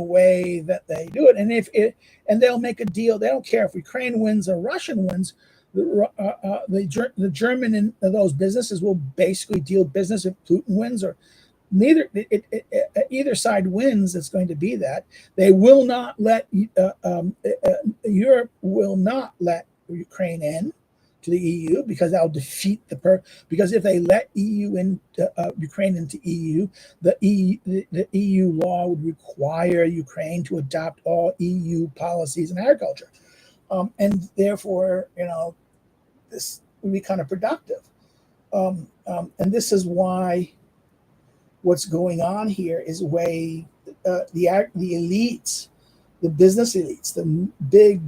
way that they do it. And they'll make a deal. They don't care if Ukraine wins or Russian wins. The German and those businesses will basically deal business if Putin wins or either side wins. It's going to be that they will not let Europe will not let Ukraine in to the EU because that'll defeat because if they let Ukraine into EU, the EU law would require Ukraine to adopt all EU policies in agriculture, and therefore this would be counterproductive. And this is why what's going on here is the elites, the business elites, the big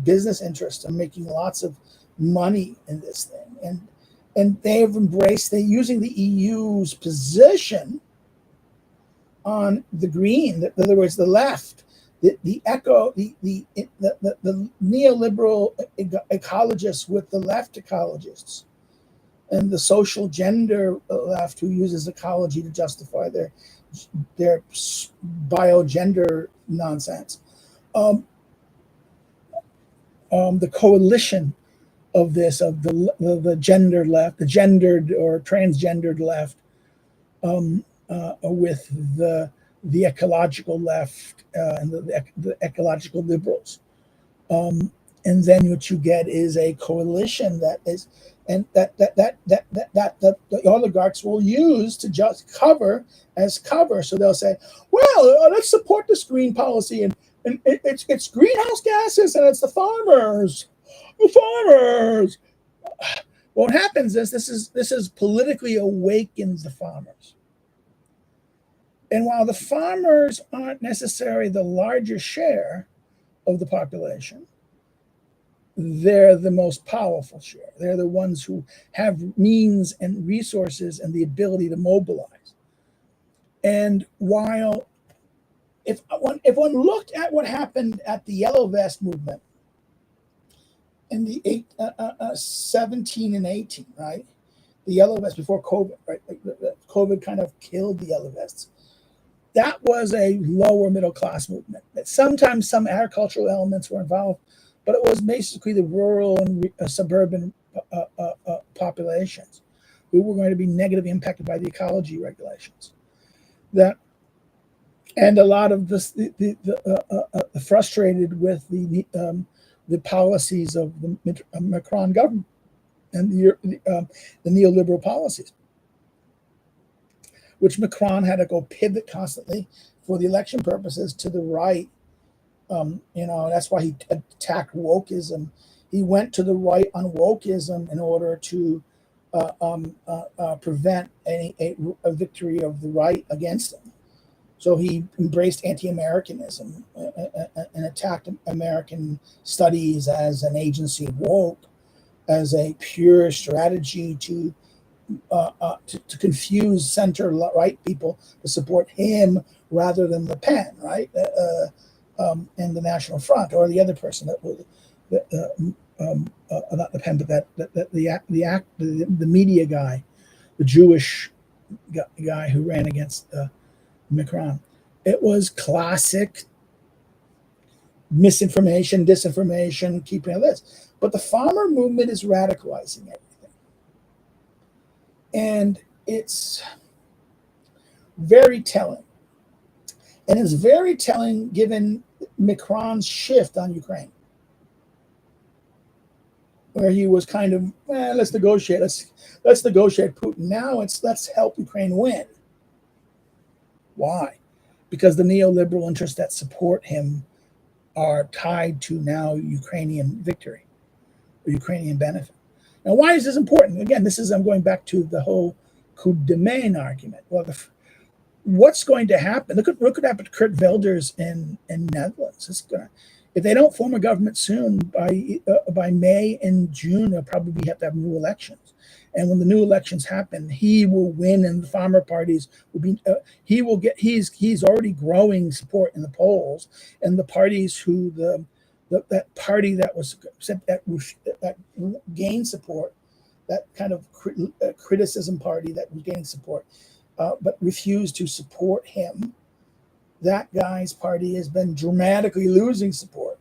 business interests are making lots of money in this thing, and they have embraced using the EU's position on the green. In other words, the left, the neoliberal ecologists with the left ecologists, and the social gender left who uses ecology to justify their biogender nonsense. The coalition of the gender left, the gendered or transgendered left, with the ecological left and the ecological liberals, and then what you get is a coalition that the oligarchs will use to just cover. So they'll say, well, let's support this green policy, and it's greenhouse gases, and it's the farmers. What happens is this is politically awakens the farmers. And while the farmers aren't necessarily the largest share of the population, they're the most powerful share. They're the ones who have means and resources and the ability to mobilize. And while if one looked at what happened at the Yellow Vest movement in the 17 and 18, right? The Yellow Vest before COVID, right? COVID kind of killed the Yellow Vests. That was a lower middle class movement. Sometimes some agricultural elements were involved, but it was basically the rural and suburban populations who were going to be negatively impacted by the ecology regulations. And a lot of the frustrated with the policies of the Macron government and the neoliberal policies, which Macron had to go pivot constantly for the election purposes to the right. That's why he attacked wokeism. He went to the right on wokeism in order to prevent a victory of the right against him. So he embraced anti-Americanism and attacked American studies as an agency of woke, as a pure strategy to confuse center-right people to support him rather than Le Pen, right? And the National Front, or the other person that was, not Le Pen, but the media guy, the Jewish guy who ran against Macron. It was classic misinformation, disinformation, keeping of this. But the farmer movement is radicalizing everything. And it's very telling. And it's very telling given Macron's shift on Ukraine, where he was kind of, let's negotiate, let's negotiate Putin. Now it's let's help Ukraine win. Why? Because the neoliberal interests that support him are tied to now Ukrainian victory or Ukrainian benefit. Now, why is this important? Again, I'm going back to the whole coup de main argument. Well, what's going to happen? Look what happened to Kurt Wilders in Netherlands. If they don't form a government soon, by May and June, they'll probably have to have new elections. And when the new elections happen, he will win, and the farmer parties will be. He will get. He's already growing support in the polls, and the parties who that party that gained support, that kind of criticism party that was gaining support, but refused to support him. That guy's party has been dramatically losing support,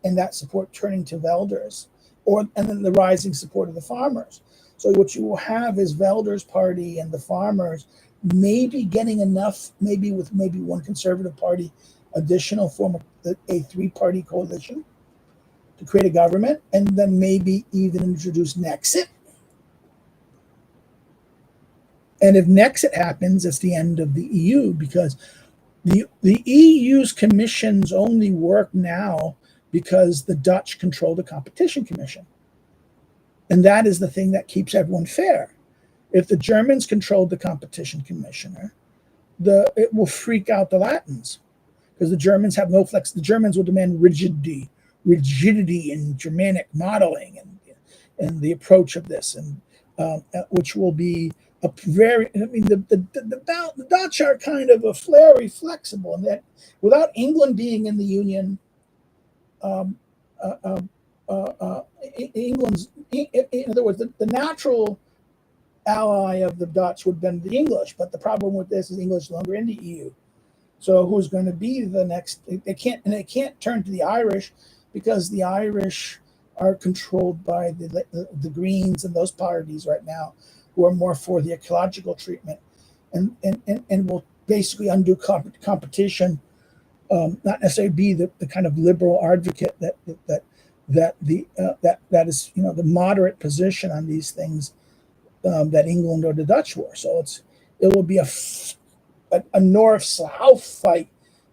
and that support turning to Wilders, and then the rising support of the farmers. So what you will have is Wilders' party and the farmers maybe getting enough, maybe with one conservative party additional, form a three-party coalition to create a government, and then maybe even introduce Nexit. And if Nexit happens, it's the end of the EU, because the EU's commissions only work now because the Dutch control the competition commission. And that is the thing that keeps everyone fair. If the Germans controlled the competition commissioner, it will freak out the Latins, because the Germans have no flex. The Germans will demand rigidity in Germanic modeling and the approach of this, and which will be a very. I mean, the Dutch are kind of very flexible, and that without England being in the Union, England's, in other words, the natural ally of the Dutch would have been the English. But the problem with this is English is no longer in the EU. So who's going to be the next? They can't turn to the Irish, because the Irish are controlled by the Greens and those parties right now, who are more for the ecological treatment, and will basically undo competition, not necessarily be the kind of liberal advocate that is the moderate position on these things that England or the Dutch were. So it will be a north-south fight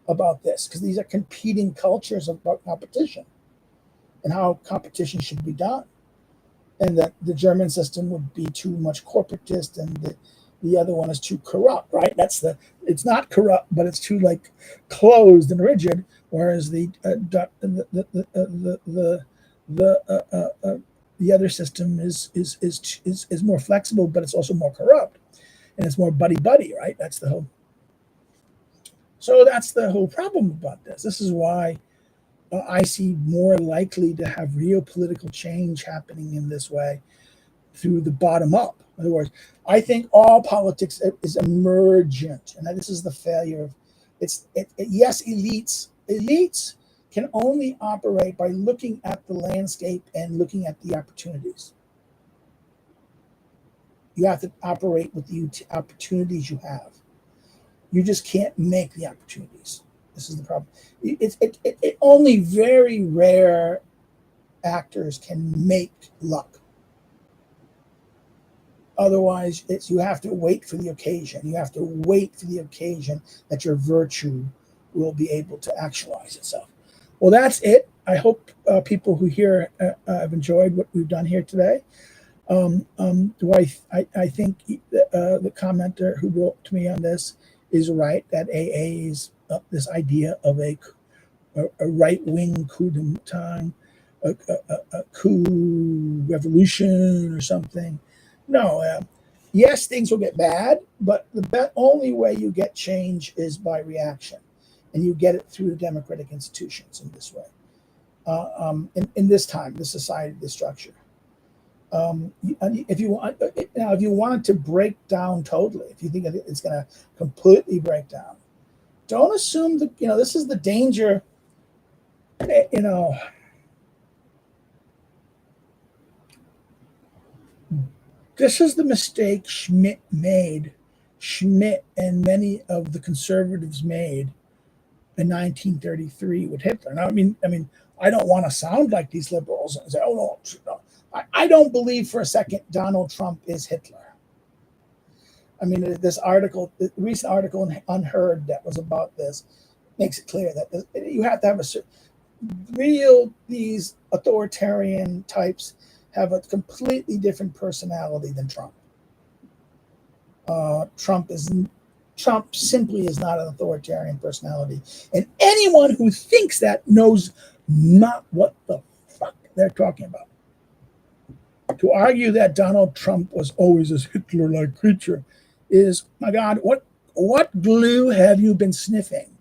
about this, because these are competing cultures about competition and how competition should be done, and that the German system would be too much corporatist, and the other one is too corrupt, right? It's not corrupt, but it's too closed and rigid, whereas the other system is more flexible, but it's also more corrupt, and it's more buddy, right? That's the whole problem about this. This is why I see more likely to have real political change happening in this way, through the bottom up. In other words, I think all politics is emergent, and this is the failure of yes, elites can only operate by looking at the landscape and looking at the opportunities. You have to operate with the opportunities you have. You just can't make the opportunities. This is the problem. It only very rare actors can make luck. Otherwise, you have to wait for the occasion. You have to wait for the occasion that your virtue will be able to actualize itself. Well, that's it. I hope people who hear have enjoyed what we've done here today. I think the commenter who wrote to me on this is right, that AA's this idea of a right-wing coup d'etat, a coup revolution or something. No, yes, things will get bad, but the only way you get change is by reaction, and you get it through the democratic institutions in this way. In this time, this society, this structure. If you want, now, if you want it to break down totally, if you think it's going to completely break down, don't assume that, this is the danger. This is the mistake Schmidt made. Schmidt and many of the conservatives made in 1933 with Hitler. Now, I don't want to sound like these liberals and say, "Oh no, I don't believe for a second Donald Trump is Hitler." This article, the recent article in Unheard that was about this, makes it clear that you have to have these authoritarian types have a completely different personality than Trump. Trump simply is not an authoritarian personality, and anyone who thinks that knows not what the fuck they're talking about. To argue that Donald Trump was always this Hitler-like creature is, my God, what glue have you been sniffing?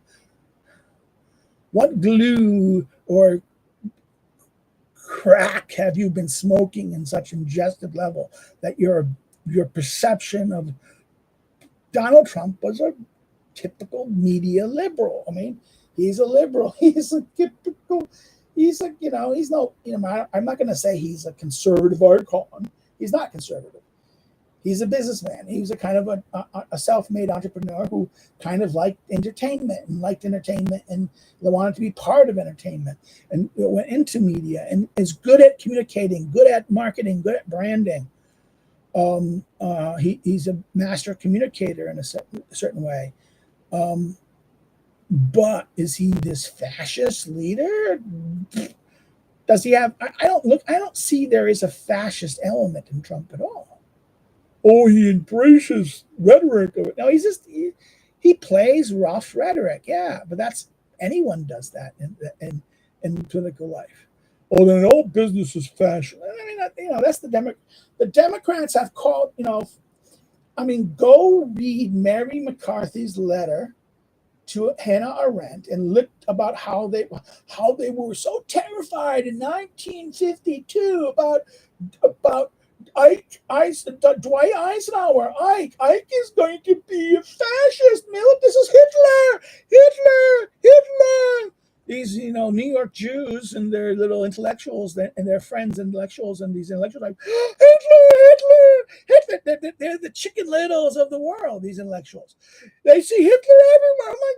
What glue or crack have you been smoking in such ingested level that your perception of Donald Trump was a typical media liberal? He's a liberal. He's a typical. He's a, he's no, I'm not going to say he's a conservative icon. He's not conservative. He's a businessman. He was a kind of a self-made entrepreneur who kind of liked entertainment and wanted to be part of entertainment and went into media and is good at communicating, good at marketing, good at branding. He's a master communicator in a certain way. But is he this fascist leader? Does he have? I don't see there is a fascist element in Trump at all. Oh, he embraces rhetoric of it. No, he plays rough rhetoric. Yeah, but anyone does that in political life. Oh, then all business is fashion. That's the Democrats have called. Go read Mary McCarthy's letter to Hannah Arendt and look about how they were so terrified in 1952 about Dwight Eisenhower. Ike is going to be a fascist. This is Hitler. These, New York Jews and their little intellectuals and their friends intellectuals and these intellectuals like Hitler. They're the Chicken Littles of the world. These intellectuals, they see Hitler everywhere. Oh my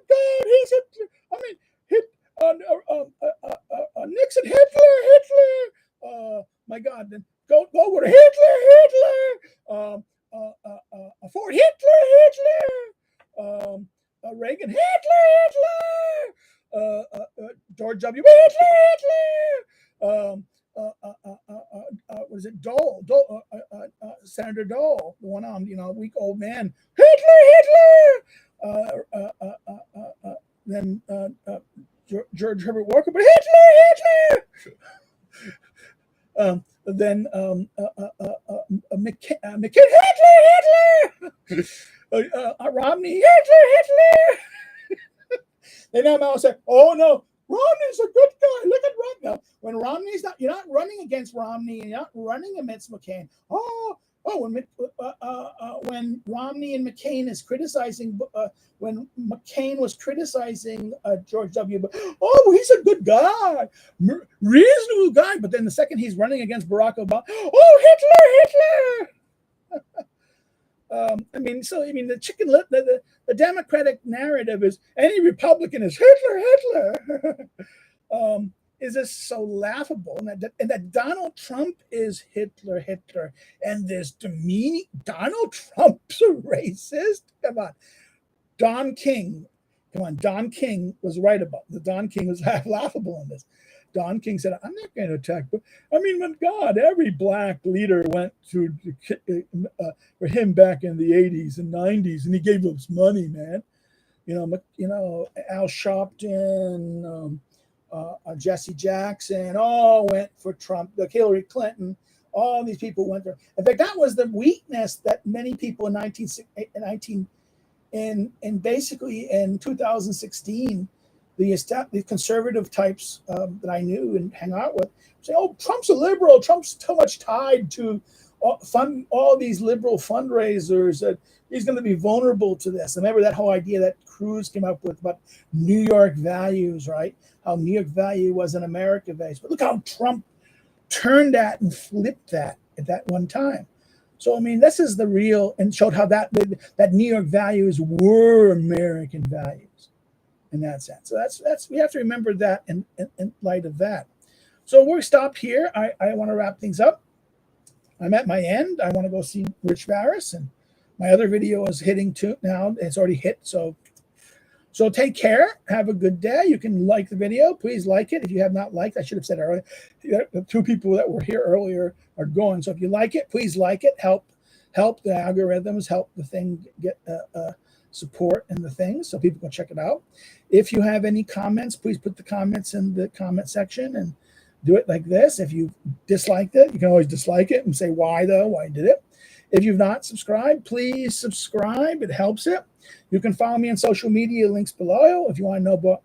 God, Nixon, Hitler. My God, then go over to Hitler. Ford, Hitler. Reagan, Hitler. George W. Hitler. What is it? Dole, Senator Dole, the one weak old man. Hitler. Then George Herbert Walker, but Hitler. Then McCain, Hitler. Romney, Hitler. They now say, "Oh no, Romney's a good guy. Look at Romney." Now, when Romney's not, you're not running against Romney, and you're not running against McCain. When Romney and McCain is criticizing, when McCain was criticizing George W. Bush, he's a good guy, reasonable guy. But then the second he's running against Barack Obama, Hitler. The Democratic narrative is any Republican is Hitler. Is this so laughable? And that Donald Trump is Hitler, and this demeaning Donald Trump's a racist. Come on, Don King was right about it. Don King was laughable in this. Don King said, "I'm not going to attack." But when God, every black leader went to for him back in the 80s and 90s, and he gave us money, man. Al Sharpton, Jesse Jackson, all went for Trump. Like Hillary Clinton, all these people went there. In fact, that was the weakness that many people in 2016 the conservative types that I knew and hang out with say, "Oh, Trump's a liberal. Trump's too much tied to fund all these liberal fundraisers that he's going to be vulnerable to this." I remember that whole idea that Rouge came up with about New York values, right? How New York value was an America values, but look how Trump turned that and flipped that at that one time. So I mean, this is the real, and showed how that New York values were American values in that sense. So that's we have to remember that in light of that. So we'll stop here. I want to wrap things up. I'm at my end. I want to go see Rich Varus, and my other video is hitting too now. It's already hit. So take care. Have a good day. You can like the video. Please like it. If you have not liked, I should have said earlier, the 2 people that were here earlier are going. So if you like it, please like it. Help the algorithms. Help the thing get support in the thing so people can check it out. If you have any comments, please put the comments in the comment section and do it like this. If you disliked it, you can always dislike it and say why though, why did it. If you've not subscribed, please subscribe. It helps it. You can follow me on social media, links below. If you want to know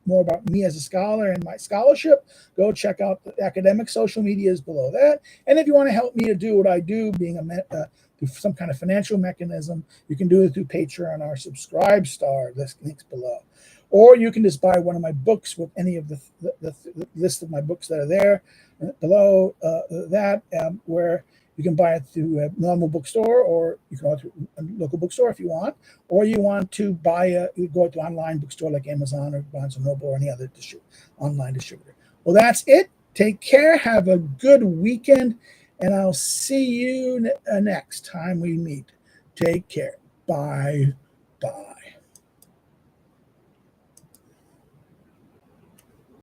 more about me as a scholar and my scholarship, go check out the academic social medias below that. And if you want to help me to do what I do, being through some kind of financial mechanism, you can do it through Patreon or Subscribe Star. This links below. Or you can just buy one of my books with any of the list of my books that are there below where you can buy it through a normal bookstore, or you can go to a local bookstore if you want, or you want to go to online bookstore like Amazon or Barnes & Noble or any other online distributor. Well, that's it. Take care. Have a good weekend, and I'll see you next time we meet. Take care. Bye. Bye.